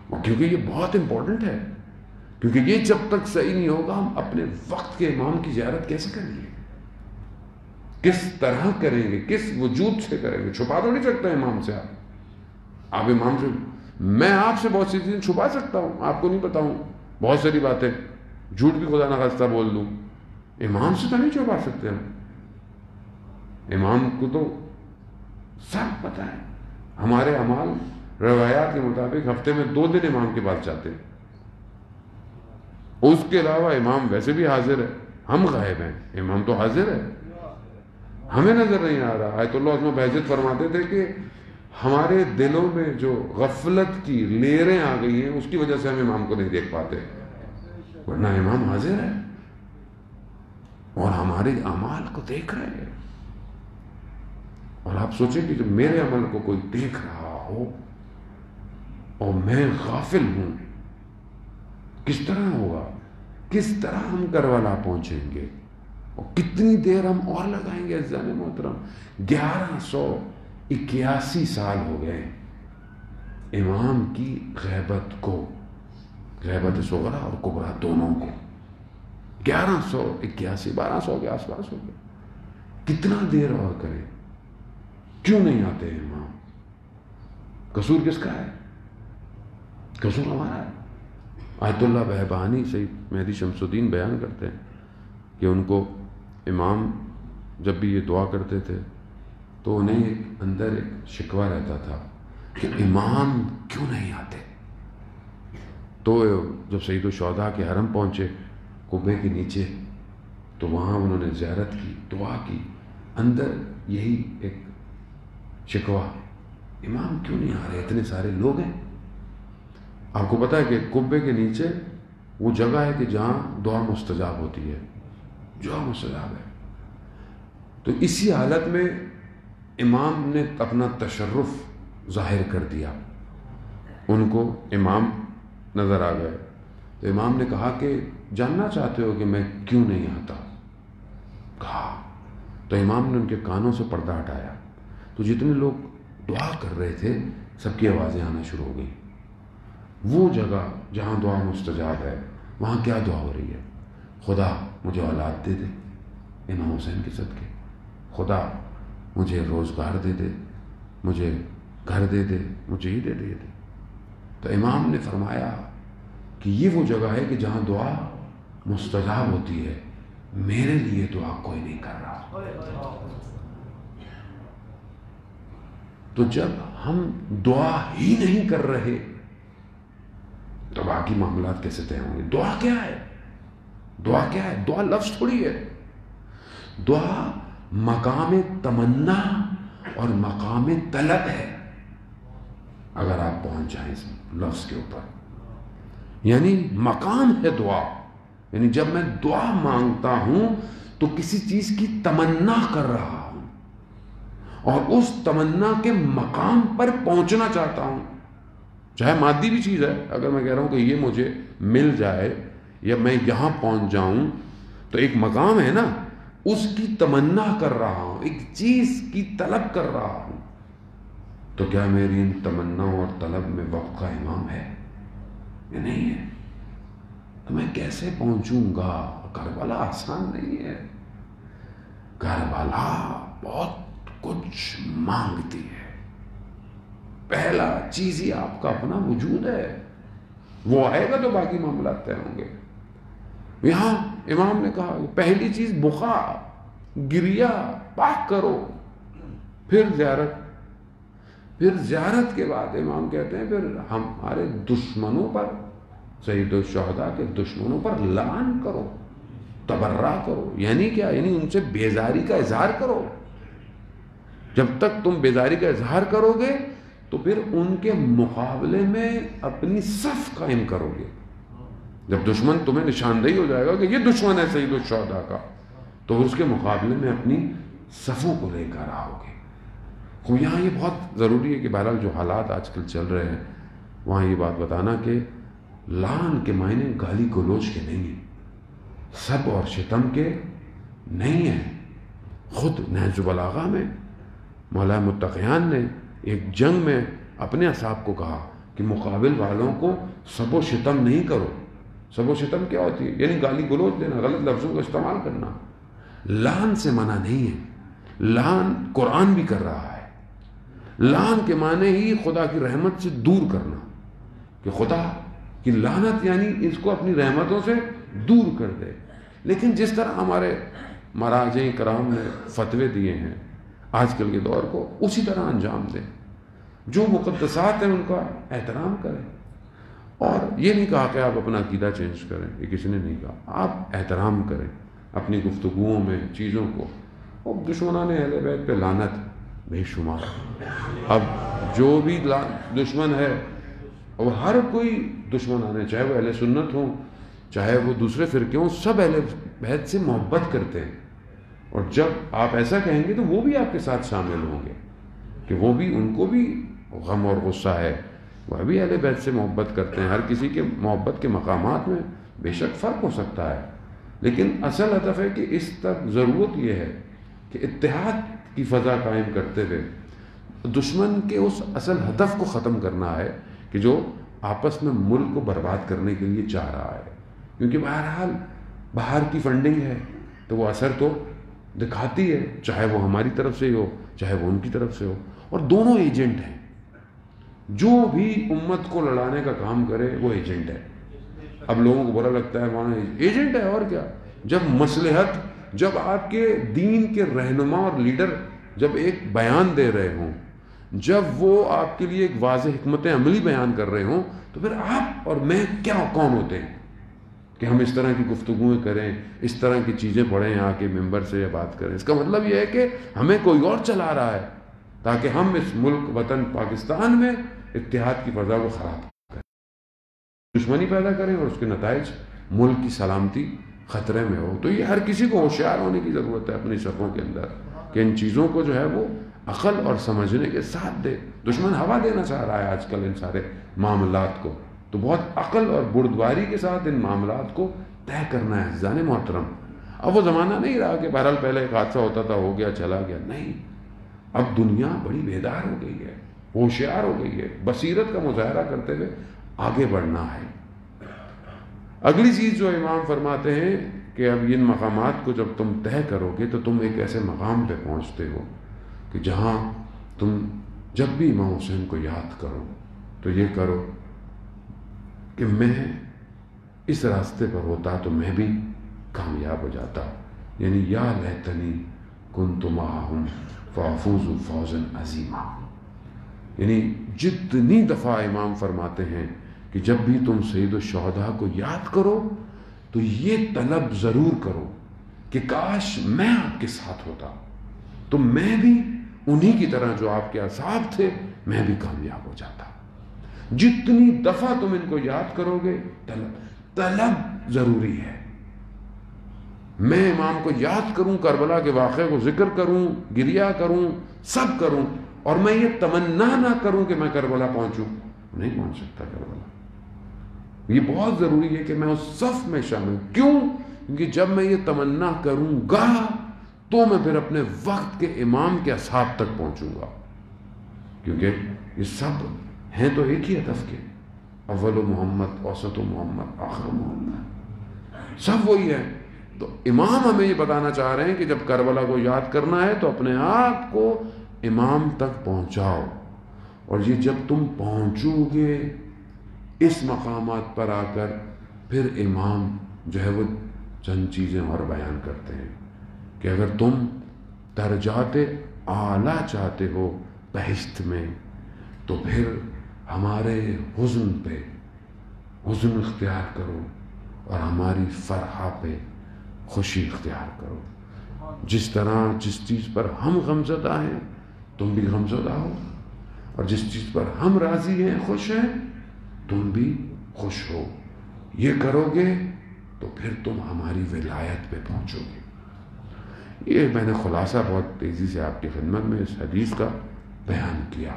Speaker 1: اور کیونکہ یہ بہت امپورٹنٹ ہے، کیونکہ یہ جب تک صحیح نہیں ہوگا، ہم اپنے وقت کے امام کی زیارت کیسے کریں گے؟ کس طرح کریں گے؟ کس وجود سے کریں گے؟ چھپا تو نہیں سکتے امام سے آپ امام سے، میں آپ سے بہت سی چیزیں چھپا سکتا ہوں، آپ کو نہیں بتاؤں بہت ساری باتیں، جھوٹ بھی خدا نخواستہ بول دوں، امام سے تو نہیں چھپا سکتے ہم۔ امام کو تو سب پتہ ہے۔ ہمارے اعمال روایات کے مطابق ہفتے میں 2 دن امام کے پاس جاتے ہیں، اس کے علاوہ امام ویسے بھی حاضر ہے، ہم غائب ہیں، امام تو حاضر ہے، ہمیں نظر نہیں آ رہا۔ آیت اللہ عظمہ بہجت فرماتے تھے کہ ہمارے دلوں میں جو غفلت کی لیریں آ گئی ہیں، اس کی وجہ سے ہم امام کو نہیں دیکھ پاتے، ورنہ امام حاضر ہے اور ہمارے اعمال کو دیکھ رہے ہیں۔ اور آپ سوچیں کہ جب میرے عمل کو کوئی دیکھ رہا ہو اور میں غافل ہوں، کس طرح ہوگا؟ کس طرح ہم کربلا پہنچیں گے؟ اور کتنی دیر ہم اور لگائیں گے؟ عزیزان محترم، 1181 سال ہو گئے امام کی غیبت کو، غیبت صغرا اور کبرا دونوں کو، 1181، 1200 کے آس پاس ہو گئے۔ کتنا دیر اور کریں؟ کیوں نہیں آتے امام؟ قصور کس کا ہے؟ قصور ہمارا ہے۔ آیت اللہ بہبہانی سید مہدی شمس الدین بیان کرتے ہیں کہ ان کو امام جب بھی یہ دعا کرتے تھے تو انہیں اندر ایک شکوہ رہتا تھا کہ امام کیوں نہیں آتے۔ تو جب سید الشہداء کے حرم پہنچے قبے کے نیچے، تو وہاں انہوں نے زیارت کی، دعا کی، اندر یہی ایک شکوہ، امام کیوں نہیں آ رہے؟ اتنے سارے لوگ ہیں۔ آپ کو پتا ہے کہ قبے کے نیچے وہ جگہ ہے کہ جہاں دعا مستجاب ہوتی ہے، دعا مستجاب ہے۔ تو اسی حالت میں امام نے اپنا تشرف ظاہر کر دیا، ان کو امام نظر آ گئے۔ تو امام نے کہا کہ جاننا چاہتے ہو کہ میں کیوں نہیں آتا؟ کہا تو امام نے ان کے کانوں سے پردہ ہٹایا، تو جتنے لوگ دعا کر رہے تھے سب کی آوازیں آنا شروع ہو گئی۔ وہ جگہ جہاں دعا مستجاب ہے، وہاں کیا دعا ہو رہی ہے؟ خدا مجھے اولاد دے دے امام حسین کے صدقے، خدا مجھے روزگار دے دے، مجھے گھر دے دے، مجھے یہ دے دے۔ تو امام نے فرمایا کہ یہ وہ جگہ ہے کہ جہاں دعا مستجاب ہوتی ہے، میرے لیے دعا کوئی نہیں کر رہا۔ تو جب ہم دعا ہی نہیں کر رہے تو باقی معاملات کیسے طے ہوں گے؟ دعا کیا ہے؟ دعا کیا ہے؟ دعا لفظ تھوڑی ہے، دعا مقام تمنا اور مقام طلب ہے۔ اگر آپ پہنچ جائیں اس لفظ کے اوپر، یعنی مقام ہے دعا، یعنی جب میں دعا مانگتا ہوں تو کسی چیز کی تمنا کر رہا ہوں، اور اس تمنا کے مقام پر پہنچنا چاہتا ہوں، چاہے مادی بھی چیز ہے. اگر میں کہہ رہا ہوں کہ یہ مجھے مل جائے یا میں یہاں پہنچ جاؤں تو ایک مقام ہے نا، اس کی تمنا کر رہا ہوں، ایک چیز کی طلب کر رہا ہوں. تو کیا میری ان تمناؤں اور طلب میں وقت کا امام ہے؟ یہ نہیں ہے. تو میں کیسے پہنچوں گا؟ کربلا آسان نہیں ہے. کربلا بہت کچھ مانگتی ہے. پہلا چیز ہی آپ کا اپنا وجود ہے، وہ آئے گا تو باقی معاملات طے ہوں گے. یہاں امام نے کہا پہلی چیز بخا، گریا پاک کرو، پھر زیارت. پھر زیارت کے بعد امام کہتے ہیں پھر ہمارے دشمنوں پر، سید الشہداء کے دشمنوں پر لعن کرو، تبرہ کرو. یعنی کیا؟ یعنی ان سے بیزاری کا اظہار کرو. جب تک تم بیزاری کا اظہار کرو گے تو پھر ان کے مقابلے میں اپنی صف قائم کرو گے. جب دشمن تمہیں نشاندہی ہو جائے گا کہ یہ دشمن ہے سید الشہداء کا، تو اس کے مقابلے میں اپنی صفوں کو لے کر آؤ گے. تو یہاں یہ بہت ضروری ہے کہ بہرحال جو حالات آج کل چل رہے ہیں وہاں یہ بات بتانا کہ لعن کے معنی گالی گلوچ کے نہیں ہیں، سب اور شتم کے نہیں ہیں. خود نہج البلاغہ میں مولا متقیان نے ایک جنگ میں اپنے اصحاب کو کہا کہ مقابل والوں کو سب و شتم نہیں کرو. سب و شتم کیا ہوتی ہے؟ یعنی گالی گلوچ دینا، غلط لفظوں کا استعمال کرنا. لعن سے منع نہیں ہے. لعن قرآن بھی کر رہا ہے. لعن کے معنی ہی خدا کی رحمت سے دور کرنا، کہ خدا کی لعنت یعنی اس کو اپنی رحمتوں سے دور کر دے. لیکن جس طرح ہمارے مراجع کرام نے فتوے دیے ہیں آج کل کے دور کو، اسی طرح انجام دیں. جو مقدسات ہیں ان کا احترام کریں. اور یہ نہیں کہا کہ آپ اپنا عقیدہ چینج کریں، یہ کسی نے نہیں کہا. آپ احترام کریں اپنی گفتگوؤں میں چیزوں کو. اور دشمنان اہل بیت پہ لعنت بے شمار. اب جو بھی دشمن ہے، اور ہر کوئی دشمنان ہے، چاہے وہ اہل سنت ہوں چاہے وہ دوسرے فرقے ہوں، سب اہل بیت سے محبت کرتے ہیں. اور جب آپ ایسا کہیں گے تو وہ بھی آپ کے ساتھ شامل ہوں گے کہ وہ بھی، ان کو بھی غم اور غصہ ہے، وہ بھی اہل بیت سے محبت کرتے ہیں. ہر کسی کے محبت کے مقامات میں بے شک فرق ہو سکتا ہے، لیکن اصل ہدف ہے کہ اس تک ضرورت یہ ہے کہ اتحاد کی فضا قائم کرتے ہوئے دشمن کے اس اصل ہدف کو ختم کرنا ہے کہ جو آپس میں ملک کو برباد کرنے کے لیے چاہ رہا ہے. کیونکہ بہرحال باہر کی فنڈنگ ہے تو وہ اثر تو دکھاتی ہے، چاہے وہ ہماری طرف سے ہو چاہے وہ ان کی طرف سے ہو. اور دونوں ایجنٹ ہیں. جو بھی امت کو لڑانے کا کام کرے وہ ایجنٹ ہے. اب لوگوں کو برا لگتا ہے وہاں ایجنٹ ہے، اور کیا. جب مصلحت، جب آپ کے دین کے رہنما اور لیڈر جب ایک بیان دے رہے ہوں، جب وہ آپ کے لیے ایک واضح حکمت عملی بیان کر رہے ہوں، تو پھر آپ اور میں کیا کون ہوتے ہیں کہ ہم اس طرح کی گفتگویں کریں، اس طرح کی چیزیں پڑھیں آ کے ممبر سے بات کریں. اس کا مطلب یہ ہے کہ ہمیں کوئی اور چلا رہا ہے تاکہ ہم اس ملک وطن پاکستان میں اتحاد کی فضا کو خراب کریں، دشمنی پیدا کریں، اور اس کے نتائج ملک کی سلامتی خطرے میں ہو. تو یہ ہر کسی کو ہوشیار ہونے کی ضرورت ہے اپنی صفوں کے اندر کہ ان چیزوں کو جو ہے وہ عقل اور سمجھنے کے ساتھ دے. دشمن ہوا دینا چاہ رہا ہے آج کل ان سارے معاملات کو، تو بہت عقل اور بردباری کے ساتھ ان معاملات کو طے کرنا ہے. عزیزان محترم، اب وہ زمانہ نہیں رہا کہ بہرحال پہلے ایک حادثہ ہوتا تھا، ہو گیا چلا گیا. نہیں، اب دنیا بڑی بیدار ہو گئی ہے، ہوشیار ہو گئی ہے. بصیرت کا مظاہرہ کرتے ہوئے آگے بڑھنا ہے. اگلی چیز جو امام فرماتے ہیں کہ اب ان مقامات کو جب تم طے کرو گے تو تم ایک ایسے مقام پہ پہنچتے ہو کہ جہاں تم جب بھی امام حسین کو یاد کرو تو یہ کرو کہ میں اس راستے پر ہوتا تو میں بھی کامیاب ہو جاتا. یعنی یا لیتنی کنت معہم فافوز فوزا عظیما. یعنی جتنی دفعہ امام فرماتے ہیں کہ جب بھی تم سید الشہداء کو یاد کرو تو یہ طلب ضرور کرو کہ کاش میں آپ کے ساتھ ہوتا تو میں بھی انہی کی طرح جو آپ کے اصحاب تھے میں بھی کامیاب ہو جاتا. جتنی دفعہ تم ان کو یاد کرو گے طلب ضروری ہے. میں امام کو یاد کروں، کربلا کے واقعے کو ذکر کروں، گریہ کروں، سب کروں اور میں یہ تمنا نہ کروں کہ میں کربلا پہنچوں، نہیں پہنچ سکتا کربلا۔ یہ بہت ضروری ہے کہ میں اس صف میں شامل، کیوں؟ کیونکہ جب میں یہ تمنا کروں گا تو میں پھر اپنے وقت کے امام کے اصحاب تک پہنچوں گا، کیونکہ یہ سب ہیں تو ایک ہی ہدف کے، اول و محمد، اوسط و محمد، آخر و محمد، سب وہی ہے۔ تو امام ہمیں یہ بتانا چاہ رہے ہیں کہ جب کربلا کو یاد کرنا ہے تو اپنے آپ کو امام تک پہنچاؤ، اور یہ جب تم پہنچو گے اس مقامات پر آ کر، پھر امام جو ہے وہ چند چیزیں اور بیان کرتے ہیں کہ اگر تم درجات اعلیٰ چاہتے ہو بہشت میں تو پھر ہمارے حزن پہ حزن اختیار کرو اور ہماری فرحہ پہ خوشی اختیار کرو۔ جس طرح جس چیز پر ہم غمزدہ ہیں تم بھی غمزدہ ہو، اور جس چیز پر ہم راضی ہیں، خوش ہیں، تم بھی خوش ہو۔ یہ کرو گے تو پھر تم ہماری ولایت پہ پہنچو گے۔ یہ میں نے خلاصہ بہت تیزی سے آپ کی خدمت میں اس حدیث کا بیان کیا۔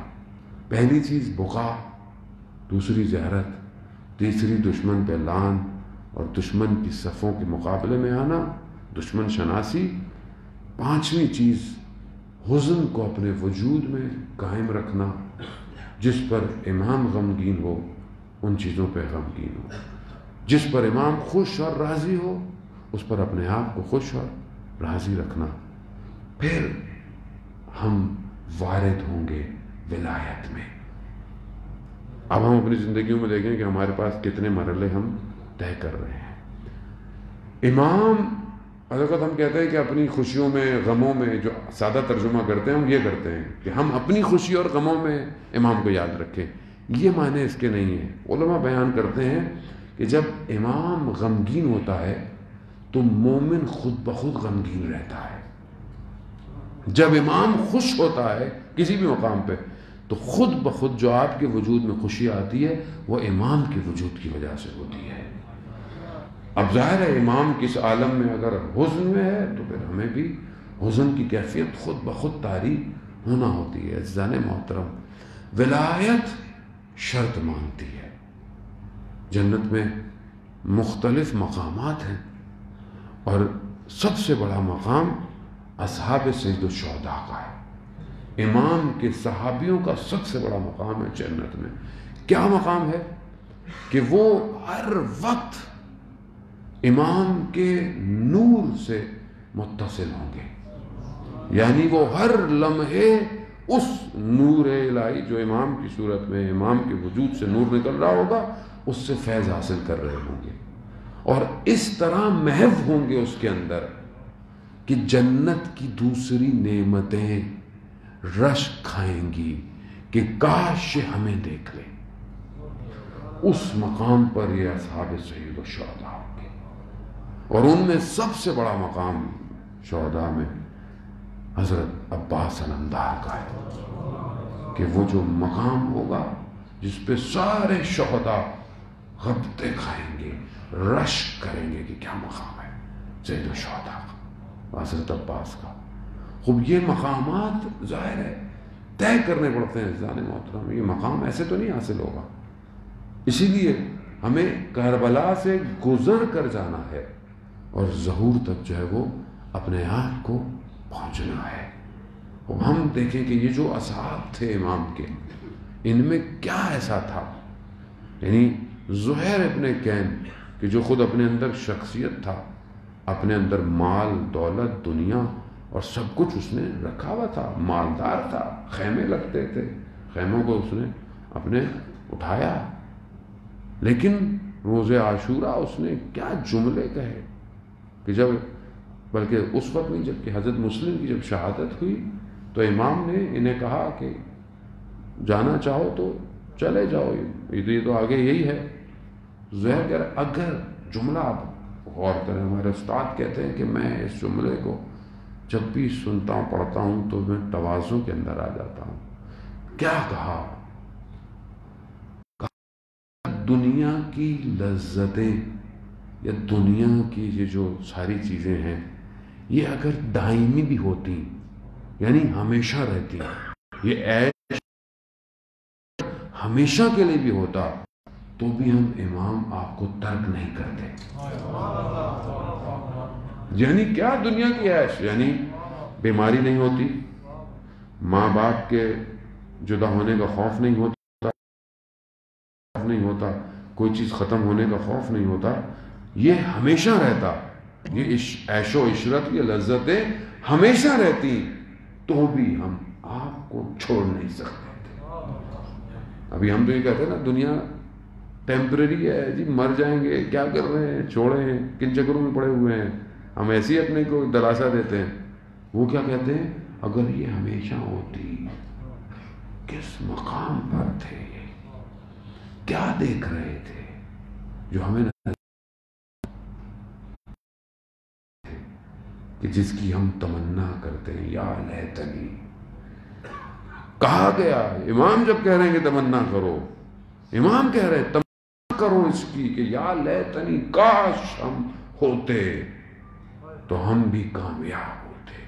Speaker 1: پہلی چیز بقا، دوسری زیارت، تیسری دشمن پہ لعن اور دشمن کی صفوں کے مقابلے میں آنا، دشمن شناسی، پانچویں چیز حزن کو اپنے وجود میں قائم رکھنا، جس پر امام غمگین ہو ان چیزوں پہ غمگین ہو، جس پر امام خوش اور راضی ہو اس پر اپنے آپ کو خوش اور راضی رکھنا، پھر ہم وارد ہوں گے ولایت میں۔ اب ہم اپنی زندگیوں میں دیکھیں کہ ہمارے پاس کتنے مرحلے ہم طے کر رہے ہیں۔ امام حضرت ہم کہتے ہیں کہ اپنی خوشیوں میں غموں میں، جو سادہ ترجمہ کرتے ہیں ہم یہ کرتے ہیں کہ ہم اپنی خوشی اور غموں میں امام کو یاد رکھیں، یہ معنی اس کے نہیں ہیں۔ علماء بیان کرتے ہیں کہ جب امام غمگین ہوتا ہے تو مومن خود بخود غمگین رہتا ہے، جب امام خوش ہوتا ہے کسی بھی مقام پہ تو خود بخود جو آپ کے وجود میں خوشی آتی ہے وہ امام کے وجود کی وجہ سے ہوتی ہے۔ اب ظاہر ہے امام کس عالم میں اگر حزن میں ہے تو پھر ہمیں بھی حزن کی کیفیت خود بخود طاری ہونا ہوتی ہے۔ عزیزان محترم، ولایت شرط مانتی ہے۔ جنت میں مختلف مقامات ہیں اور سب سے بڑا مقام اصحاب سید الشہداء کا ہے۔ امام کے صحابیوں کا سب سے بڑا مقام ہے جنت میں۔ کیا مقام ہے؟ کہ وہ ہر وقت امام کے نور سے متصل ہوں گے، یعنی وہ ہر لمحے اس نور الہی جو امام کی صورت میں امام کے وجود سے نور نکل رہا ہوگا اس سے فیض حاصل کر رہے ہوں گے، اور اس طرح محو ہوں گے اس کے اندر کہ جنت کی دوسری نعمتیں رش کھائیں گی کہ کاش ہمیں دیکھ لیں۔ اس مقام پر یہ اصحاب سید الشہداء ہوں گے، اور ان میں سب سے بڑا مقام شہداء میں حضرت عباس علمدار کا ہے کہ وہ جو مقام ہوگا جس پہ سارے شہداء غبطے کھائیں گے، رش کریں گے کہ کیا مقام ہے سید الشہداء کا، حضرت عباس کا۔ خوب یہ مقامات ظاہر ہے طے کرنے پڑتے ہیں عزیزان محترم، یہ مقام ایسے تو نہیں حاصل ہوگا، اسی لیے ہمیں کربلا سے گزر کر جانا ہے اور ظہور تک جو ہے وہ اپنے آپ کو پہنچنا ہے۔ اب ہم دیکھیں کہ یہ جو اصحاب تھے امام کے، ان میں کیا ایسا تھا، یعنی زہیر ابن کین کہ جو خود اپنے اندر شخصیت تھا، اپنے اندر مال دولت دنیا اور سب کچھ اس نے رکھا ہوا تھا، مالدار تھا، خیمے لگتے تھے، خیموں کو اس نے اپنے اٹھایا، لیکن روز عاشوراء اس نے کیا جملے کہے کہ جب، بلکہ اس وقت نہیں جب کہ حضرت مسلم کی جب شہادت ہوئی تو امام نے انہیں کہا کہ جانا چاہو تو چلے جاؤ، یہ تو آگے یہی ہے۔ زہر کہہ رہا اگر جملہ، آپ غور کریں، ہمارے استاد کہتے ہیں کہ میں اس جملے کو جب بھی سنتا ہوں پڑھتا ہوں تو میں تواضع کے اندر آ جاتا ہوں۔ کیا کہا؟ دنیا کی لذتیں یا دنیا کی یہ جو ساری چیزیں ہیں یہ اگر دائمی بھی ہوتی یعنی ہمیشہ رہتی. یہ عیش ہمیشہ کے لیے بھی ہوتا تو بھی ہم امام آپ کو ترک نہیں کرتے. یعنی کیا دنیا کی عیش؟ یعنی بیماری نہیں ہوتی، ماں باپ کے جدا ہونے کا خوف نہیں ہوتا، کوئی چیز ختم ہونے کا خوف نہیں ہوتا، یہ ہمیشہ رہتا. یہ عیش و عشرت کی لذتیں ہمیشہ رہتی تو بھی ہم آپ کو چھوڑ نہیں سکتے تھے. ابھی ہم تو یہ کہتے ہیں نا دنیا ٹیمپریری ہے جی، مر جائیں گے، کیا کر رہے ہیں، چھوڑیں، کن چکروں میں پڑے ہوئے ہیں. ہم ایسے ہی اپنے کو دلاسا دیتے ہیں. وہ کیا کہتے ہیں؟ اگر یہ ہمیشہ ہوتی کس مقام پر تھے، کیا دیکھ رہے تھے جو ہمیں کہ جس کی ہم تمنا کرتے ہیں. یا لیتنی کہا گیا، امام جب کہہ رہے ہیں کہ تمنا کرو، امام کہہ رہے ہیں تمنا کرو اس کی کہ یا لیتنی کاش ہم ہوتے تو ہم بھی کامیاب ہوتے.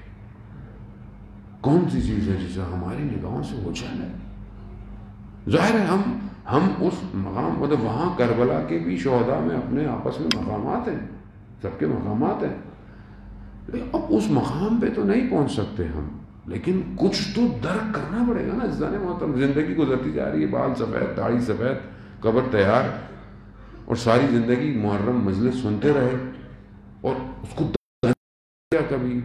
Speaker 1: کون سی چیز ہے جسے ہماری نگاہوں سے اوجھل ہے؟ ظاہر ہے ہم اس مقام، مطلب وہاں کربلا کے بھی شہداء میں اپنے آپس میں مقامات ہیں، سب کے مقامات ہیں. اب اس مقام پہ تو نہیں پہنچ سکتے ہم، لیکن کچھ تو درک کرنا پڑے گا نا. عزیزان محترم، زندگی گزرتی جا رہی ہے، بال سفید، داڑھی سفید، قبر تیار، اور ساری زندگی محرم مجلس سنتے رہے اور اس کو کیا کبھی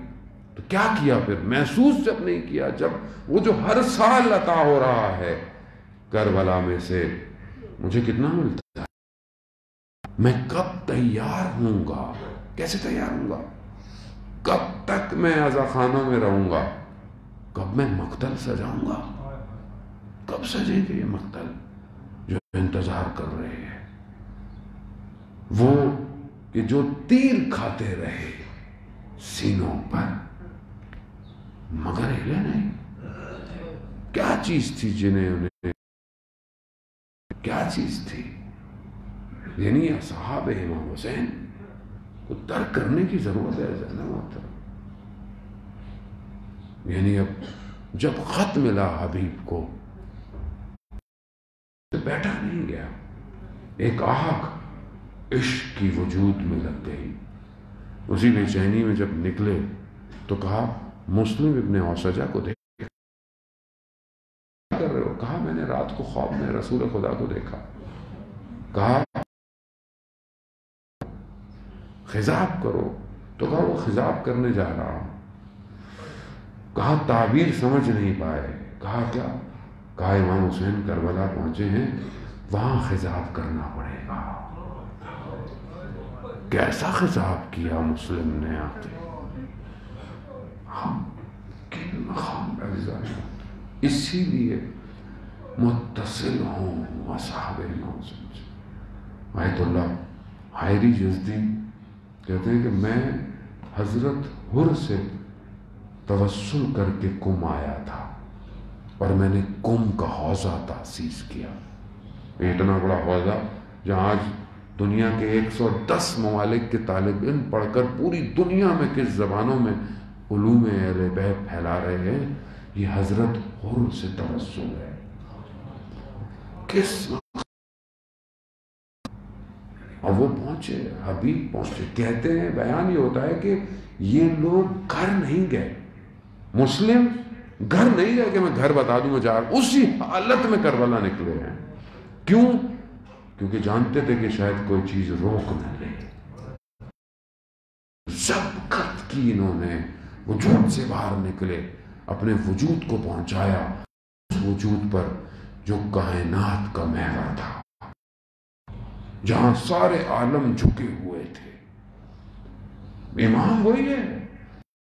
Speaker 1: تو کیا کیا؟ پھر محسوس جب نہیں کیا، جب وہ جو ہر سال عطا ہو رہا ہے کربلا میں سے مجھے کتنا ملتا ہے، میں کب تیار ہوں گا؟ کیسے تیار ہوں گا؟ کب تک میں عزا خانوں میں رہوں گا؟ کب میں مقتل سجاؤں گا؟ کب سجیں گے یہ مقتل جو انتظار کر رہے ہیں؟ وہ کہ جو تیر کھاتے رہے سینوں پر مگر ہلے نہیں. کیا چیز تھی جنہیں انہیں، کیا چیز تھی؟ یعنی اصحاب امام حسین کو ترک کرنے کی ضرورت ہے زیادہ محترم. یعنی اب جب خط ملا حبیب کو تو بیٹھا نہیں گیا، ایک آگ عشق کی وجود میں لگ گئی. اسی بے چینی میں جب نکلے تو کہا مسلم ابن اوسجہ کو دیکھ کر رہے ہو؟ کہا میں نے رات کو خواب میں رسول خدا کو دیکھا. کہا خضاب کرو، تو کہا وہ خضاب کرنے جا رہا ہوں. کہا تعبیر سمجھ نہیں پائے. کہا کیا؟ کہا امام حسین کربلا پہنچے ہیں، وہاں خضاب کرنا پڑے گا. کیسا خضاب کیا مسلم نے آ کے؟ ہم کن مقام عزیزان، اسی لیے متصل ہوں اصحاب امام حسین. آیت اللہ حائری یزدی کہتے ہیں کہ میں حضرت حر سے توسل کر کے کم آیا تھا اور میں نے کم کا حوضہ تاسیس کیا. اتنا بڑا حوضہ جہاں آج دنیا کے 110 ممالک کے طالب علم پڑھ کر پوری دنیا میں کس زبانوں میں علوم اہل بیت پھیلا رہے ہیں، یہ حضرت حر سے توسل ہے. کس اور وہ پہنچے، حبیب پہنچے. کہتے ہیں بیان یہ ہوتا ہے کہ یہ لوگ گھر نہیں گئے، مسلم گھر نہیں گئے کہ میں گھر بتا دوں میں جا رہا، اسی حالت میں کربلا نکلے ہیں. کیوں؟ کیونکہ جانتے تھے کہ شاید کوئی چیز روک نہ لے. ضبط کی انہوں نے، وجود سے باہر نکلے، اپنے وجود کو پہنچایا اس وجود پر جو کائنات کا محور تھا، جہاں سارے عالم جھکے ہوئے تھے. امام وہی ہے،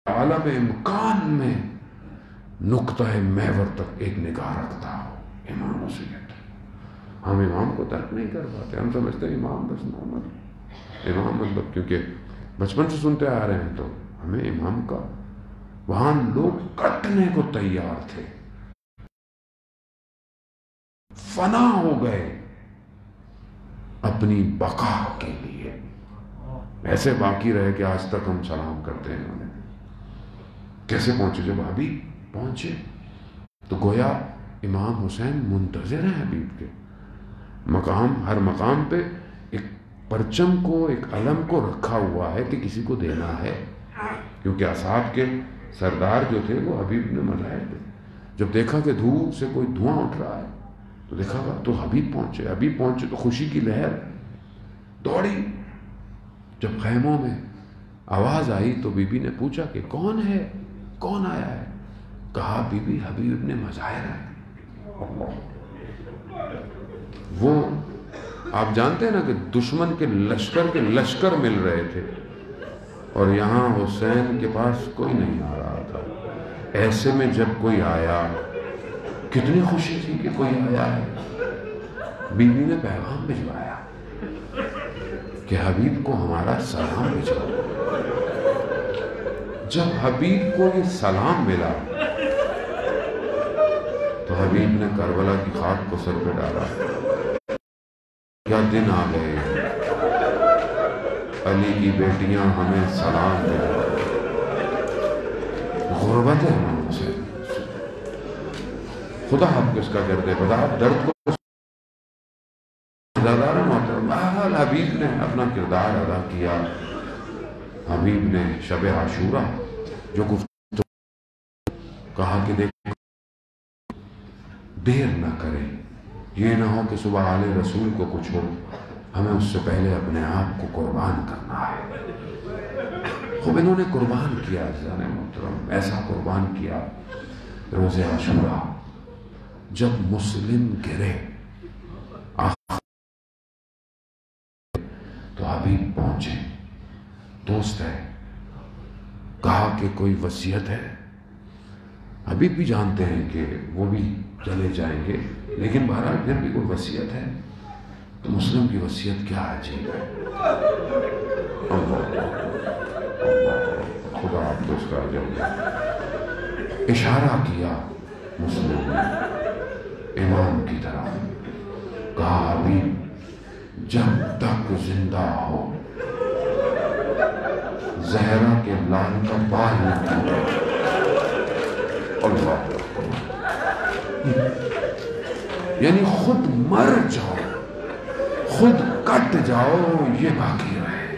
Speaker 1: عالم امکان میں نقطہ محور تک ایک نگاہ رکھتا ہو. امام حسین. ہم امام کو ترک نہیں کر پاتے. ہم سمجھتے ہیں امام بس نارمل، امام مطلب کیونکہ بچپن سے سنتے آ رہے ہیں تو ہمیں امام کا، وہاں لوگ کٹنے کو تیار تھے، فنا ہو گئے اپنی بقا کے لیے. ایسے باقی رہے کہ آج تک ہم سلام کرتے ہیں انہیں. کیسے پہنچے؟ جب حبیب پہنچے تو گویا امام حسین منتظر ہیں حبیب کے مقام، ہر مقام پہ ایک پرچم کو، ایک علم کو رکھا ہوا ہے کہ کسی کو دینا ہے، کیونکہ اصحاب کے سردار جو تھے وہ حبیب نے مظاہر تھے۔ جب دیکھا کہ دھوپ سے کوئی دھواں اٹھ رہا ہے تو دیکھا تو حبیب پہنچے تو خوشی کی لہر دوڑی۔ جب خیموں میں آواز آئی تو بی بی نے پوچھا کہ کون ہے، کون آیا ہے؟ کہا بی بی حبیب ابن مظاہر ہے۔ وہ آپ جانتے ہیں نا کہ دشمن کے لشکر مل رہے تھے اور یہاں حسین کے پاس کوئی نہیں آ رہا تھا۔ ایسے میں جب کوئی آیا کتنی خوشی تھی کہ کوئی آیا ہے۔ بی بی نے پیغام بھجوایا کہ حبیب کو ہمارا سلام بھجواؤ۔ جب حبیب کو یہ سلام ملا تو حبیب نے کربلا کی خاک کو سر پہ ڈالا۔ کیا دن آ گئے، علی کی بیٹیاں ہمیں سلام دے رہی۔ غربت ہے ہم سے، خدا آپ کس کا کر دے، خدا درد کو زیادہ محترم۔ حبیب نے اپنا کردار ادا کیا۔ حبیب نے شب عاشورہ جو گفتگو کہا کہ دیکھ دیر نہ کرے، یہ نہ ہو کہ صبح آل رسول کو کچھ ہو، ہمیں اس سے پہلے اپنے آپ کو قربان کرنا ہے۔ خوب انہوں نے قربان کیا عزیزان محترم، ایسا قربان کیا روز عاشورہ جب مسلم گرے تو حبیب پہنچے، دوست ہے، کہا کہ کوئی وصیت ہے۔ حبیب بھی جانتے ہیں کہ وہ بھی چلے جائیں گے، لیکن بہرحال پھر بھی کوئی وصیت ہے تو مسلم کی وصیت کیا عجیب ہے۔ خدا آپ کو اس کا اجر دے۔ اشارہ کیا مسلم نے امام کی طرف، کہا حبیب جب تک زندہ ہو زہرا کے لال کا بال نہ ٹوٹے۔ اللہ، یعنی خود مر جاؤ، خود کٹ جاؤ، یہ باقی رہے۔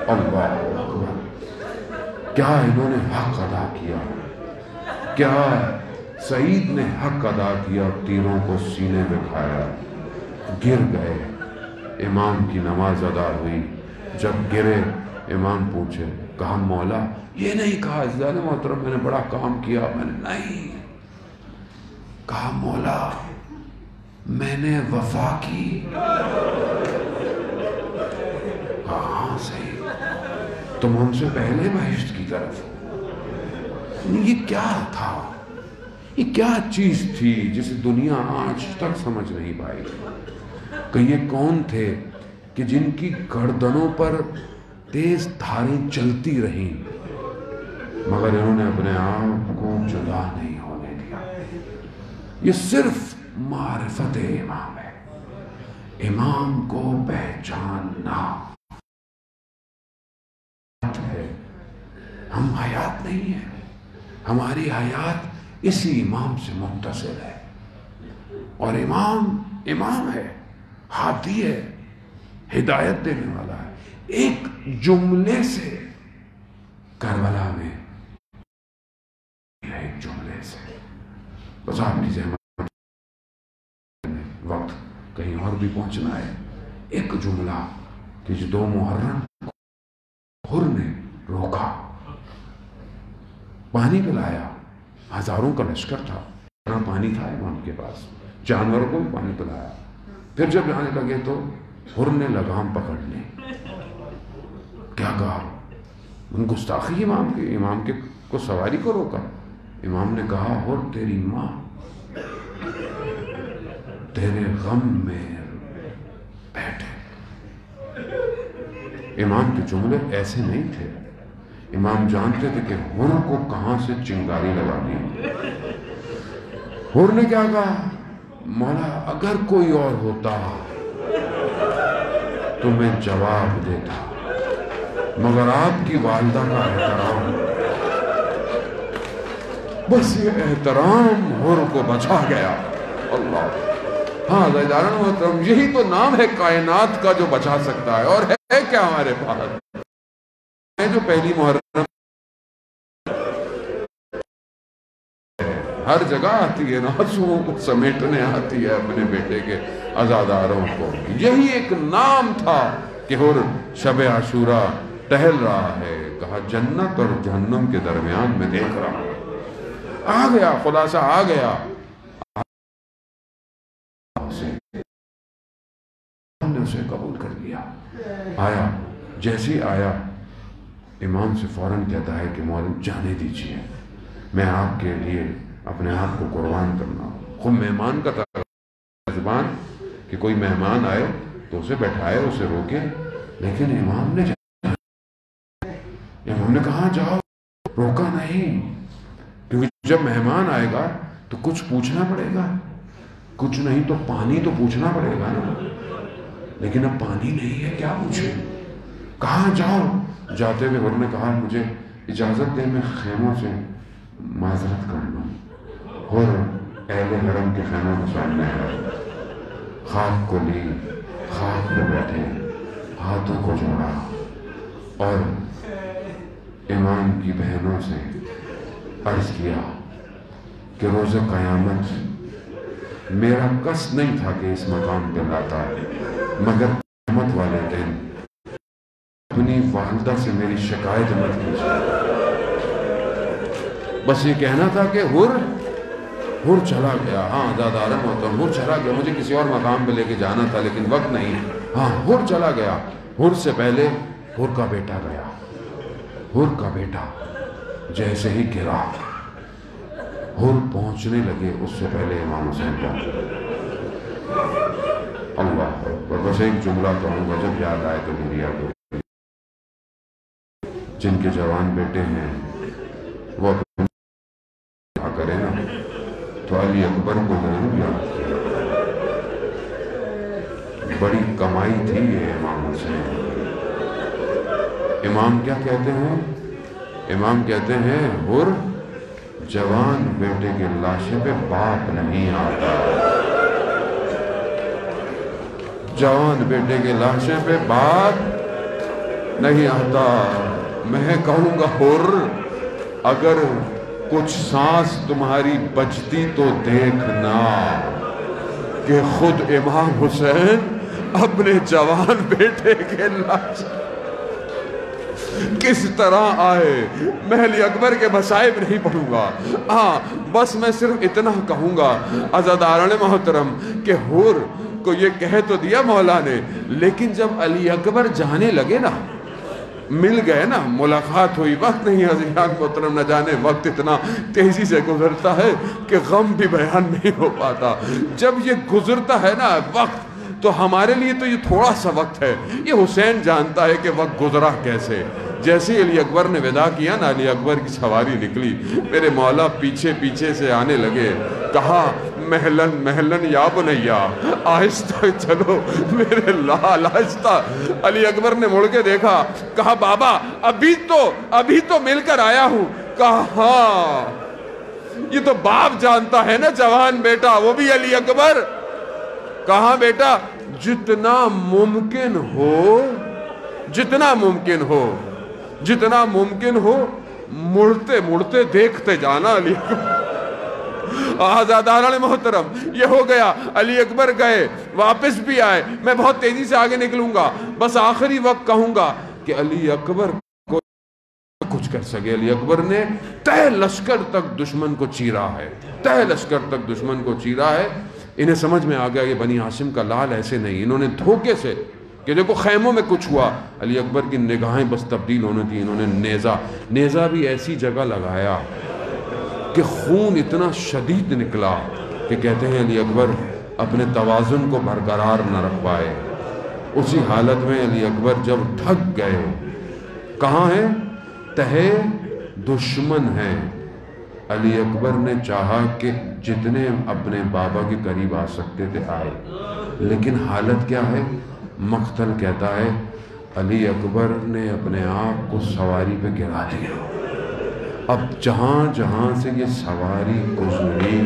Speaker 1: اللہ اکبر، کیا انہوں نے حق ادا کیا، کیا سعید نے حق ادا کیا، تیروں کو سینے پہ کھایا، گر گئے۔ امام کی نماز ادا ہوئی، جب گرے امام پوچھے، کہا مولا، یہ نہیں کہا عزیزان محترم میں نے بڑا کام کیا، میں نے نہیں کہا مولا میں نے وفا کی۔ کہا ہاں صحیح، تم ہم سے پہلے بہشت کی طرف ہو۔ یہ کیا تھا، یہ کیا چیز تھی جسے دنیا آج تک سمجھ نہیں پائی کہ یہ کون تھے کہ جن کی گردنوں پر تیز دھاریں چلتی رہیں مگر انہوں نے اپنے آپ کو جدا نہیں ہونے دیا۔ یہ صرف معرفت امام ہے، امام کو پہچاننا ہے۔ ہم حیات نہیں ہیں، ہماری حیات اسی امام سے متصل ہے، اور امام ہے، ہادی ہے، ہدایت دینے والا ہے۔ ایک جملے سے کربلا میں، ایک جملے سے، بس آپ کی زحمت، وقت کہیں اور بھی پہنچنا ہے۔ ایک جملہ کہ جو 2 محرم حر نے روکا، پانی پلایا، ہزاروں کا لشکر تھا، پانی تھا امام کے پاس، جانوروں کو بھی پانی پلایا۔ پھر جب جانے لگے تو حر نے لگام پکڑ لی۔ کیا کہا؟ ان گستاخی امام کے کو سواری کو روکا۔ امام نے کہا حر تیری ماں تیرے غم میں بیٹھے۔ امام کے جملے ایسے نہیں تھے، امام جانتے تھے کہ حر کو کہاں سے چنگاری لگانی ہے۔ حر نے کیا کہا؟ مولا اگر کوئی اور ہوتا تو میں جواب دیتا، مگر آپ کی والدہ کا احترام بس یہ احترام حر کو بچا گیا۔ اللہ، ہاں عزیزان محترم، یہی تو نام ہے کائنات کا جو بچا سکتا ہے، اور ہے کیا ہمارے پاس؟ ہے جو پہلی محرم ہر جگہ آتی ہے، نازوں کو سمیٹنے آتی ہے اپنے بیٹے کے عزاداروں کو۔ یہی ایک نام تھا کہ حر شب عاشوراء ٹہل رہا ہے، کہا جنت اور جہنم کے درمیان میں دیکھ رہا ہوں۔ آ گیا، خلاصہ آ گیا، ہم نے اسے قبول کر لیا۔ آیا، جیسے آیا امام سے فوراً کہتا ہے کہ مولوی جانے دیجئے، میں آپ کے لیے اپنے آپ کو قربان کرنا ہوں۔ خود مہمان کا زبان کہ کوئی مہمان آئے تو اسے بیٹھائے، اسے روکے، لیکن امام نے کہا جاؤ، روکا نہیں، کیونکہ جب مہمان آئے گا تو کچھ پوچھنا پڑے گا، کچھ نہیں تو پانی تو پوچھنا پڑے گا نا، لیکن اب پانی نہیں ہے، کیا پوچھے؟ کہاں جاؤ؟ جاتے ہوئے حر نے کہا مجھے اجازت دے میں خیموں سے معذرت کر لوں۔ حر اہل حرم کے خیموں کے سامنے ہے، خاک کو لی، خاک پہ بیٹھے، ہاتھوں کو جوڑا اور امام کی بہنوں سے عرض کیا کہ روز قیامت میرا قصد نہیں تھا کہ اس مقام پہ لاتا، مگر قیامت والے دن اپنی والدہ سے میری شکایت مت کیجیے۔ بس یہ کہنا تھا کہ حر چلا گیا۔ ہاں عزادارم ہوتا ہوں، حر چلا گیا، مجھے کسی اور مقام پہ لے کے جانا تھا لیکن وقت نہیں۔ ہاں حر چلا گیا، حر سے پہلے حر کا بیٹا گیا۔ حر کا بیٹا جیسے ہی گرا، حر پہنچنے لگے اس سے پہلے امام حسین پہنچ۔ اللہ اکبر، بس ایک جملہ کہوں گا، جب یاد آئے تو میری یاد ہو، جن کے جوان بیٹے ہیں وہ اپنے کریں نا تو علی اکبر کو ضرور یاد کیا، بڑی کمائی تھی یہ امام حسین۔ امام کیا کہتے ہیں؟ امام کہتے ہیں حر جوان بیٹے کے لاشے پہ باپ نہیں آتا، جوان بیٹے کے لاشے پہ باپ نہیں آتا۔ میں کہوں گا حر اگر کچھ سانس تمہاری بچتی تو دیکھنا کہ خود امام حسین اپنے جوان بیٹے کے لاش کس طرح آئے۔ میں علی اکبر کے مصائب نہیں پڑھوں گا، ہاں بس میں صرف اتنا کہوں گا عزاداران محترم کہ حر کو یہ کہہ تو دیا مولا نے، لیکن جب علی اکبر جانے لگے نا، مل گئے نا، ملاقات ہوئی، وقت نہیں عزیزان محترم، نہ جانے وقت اتنا تیزی سے گزرتا ہے کہ غم بھی بیان نہیں ہو پاتا۔ جب یہ گزرتا ہے نا وقت، تو ہمارے لیے تو یہ تھوڑا سا وقت ہے، یہ حسین جانتا ہے کہ وقت گزرا کیسے۔ جیسے علی اکبر نے ودا کیا نا، علی اکبر کی سواری نکلی، میرے مولا پیچھے پیچھے سے آنے لگے، کہا محلن محلن یا بنیا، آہستہ چلو میرے لال، آہستہ۔ علی اکبر نے مڑ کے دیکھا، کہا بابا ابھی تو مل کر آیا ہوں۔ کہا ہاں یہ تو باپ جانتا ہے نا، جوان بیٹا، وہ بھی علی اکبر۔ کہا بیٹا جتنا ممکن ہو مڑتے مڑتے دیکھتے جانا علی اکبر۔ آزاداران محترم، یہ ہو گیا، علی اکبر گئے، واپس بھی آئے، میں بہت تیزی سے آگے نکلوں گا، بس آخری وقت کہوں گا کہ علی اکبر کو کچھ کر سکے۔ علی اکبر نے تہ لشکر تک دشمن کو چیرا ہے، تہ لشکر تک دشمن کو چیرا ہے۔ انہیں سمجھ میں آ گیا کہ بنی ہاشم کا لال ایسے نہیں، انہوں نے دھوکے سے کہ دیکھو خیموں میں کچھ ہوا، علی اکبر کی نگاہیں بس تبدیل ہونے تھی، انہوں نے نیزہ بھی ایسی جگہ لگایا کہ خون اتنا شدید نکلا کہ کہتے ہیں علی اکبر اپنے توازن کو برقرار نہ رکھ پائے۔ اسی حالت میں علی اکبر جب تھک گئے، کہاں ہیں؟ تہے دشمن ہیں۔ علی اکبر نے چاہا کہ جتنے اپنے بابا کے قریب آ سکتے تھے آئے، لیکن حالت کیا ہے؟ مقتل کہتا ہے علی اکبر نے اپنے آپ کو سواری پہ گرا دیا، اب جہاں جہاں سے یہ سواری گزری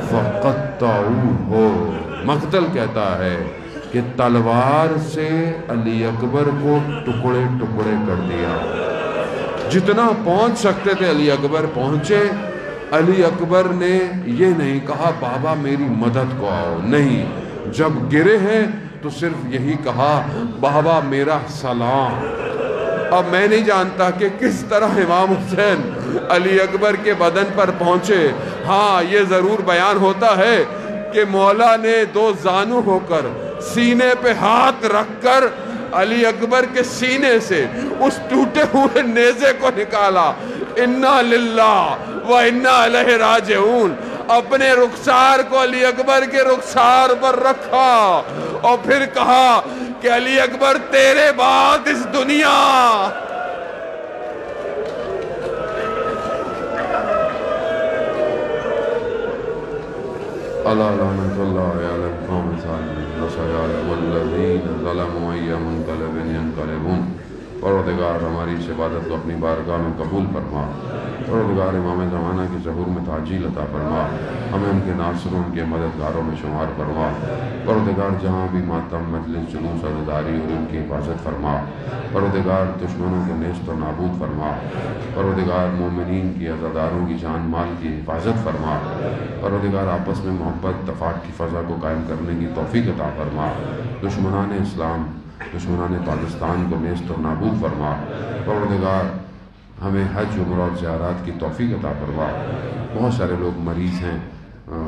Speaker 1: فقطعوا ہو، مقتل کہتا ہے کہ تلوار سے علی اکبر کو ٹکڑے ٹکڑے کر دیا۔ جتنا پہنچ سکتے تھے علی اکبر پہنچے۔ علی اکبر نے یہ نہیں کہا بابا میری مدد کو آؤ، نہیں، جب گرے ہیں تو صرف یہی کہا بابا میرا سلام۔ اب میں نہیں جانتا کہ کس طرح امام حسین علی اکبر کے بدن پر پہنچے۔ ہاں یہ ضرور بیان ہوتا ہے کہ مولا نے دو زانو ہو کر سینے پہ ہاتھ رکھ کر علی اکبر کے سینے سے اس ٹوٹے ہوئے نیزے کو نکالا، انا للہ و انا الیہ راجعون، اپنے رخسار کو علی اکبر کے رخسار پر رکھا اور پھر کہا کہ علی اکبر تیرے بعد اس دنیا اللہ لعنت اللہ علی القوم الظالمین وسيعلم الذین ظلموا أي منقلب ينقلبون۔ پروردگار ہماری اس عبادت کو اپنی بارگاہ میں قبول فرما۔ پروردگار امام زمانہ کی ظہور میں تعجیل عطا فرما، ہمیں ان کے ناصروں ان کے مددگاروں میں شمار فرما۔ پروردگار جہاں بھی ماتم مجلس جلوس عزاداری اور ان کی حفاظت فرما۔ پروردگار دشمنوں کے نیست و نابود فرما۔ پروردگار مومنین کی عزاداروں کی جان مال کی حفاظت فرما۔ پروردگار آپس میں محبت اتفاق کی فضا کو قائم کرنے کی توفیق عطا فرما۔ دشمنان اسلام دشمنان پاکستان کو نیست و نابود فرما۔ پروردگار ہمیں حج عمرہ اور زیارات کی توفیق عطا فرما۔ بہت سارے لوگ مریض ہیں،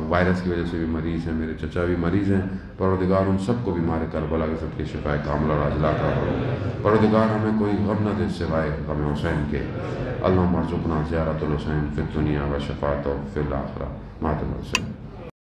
Speaker 1: وائرس کی وجہ سے بھی مریض ہیں، میرے چچا بھی مریض ہیں۔ پروردگار ان سب کو بیمار کربلا کے صدقے شفائے کاملہ اور عاجلہ عطا فرما۔ پروردگار ہمیں کوئی غم نہ دے سوائے غم حسین کے۔ اللہم ارزقنا زیارت الحسین فی الدنیا و شفاعتہ فی الآخرہ۔ ماتم حسین۔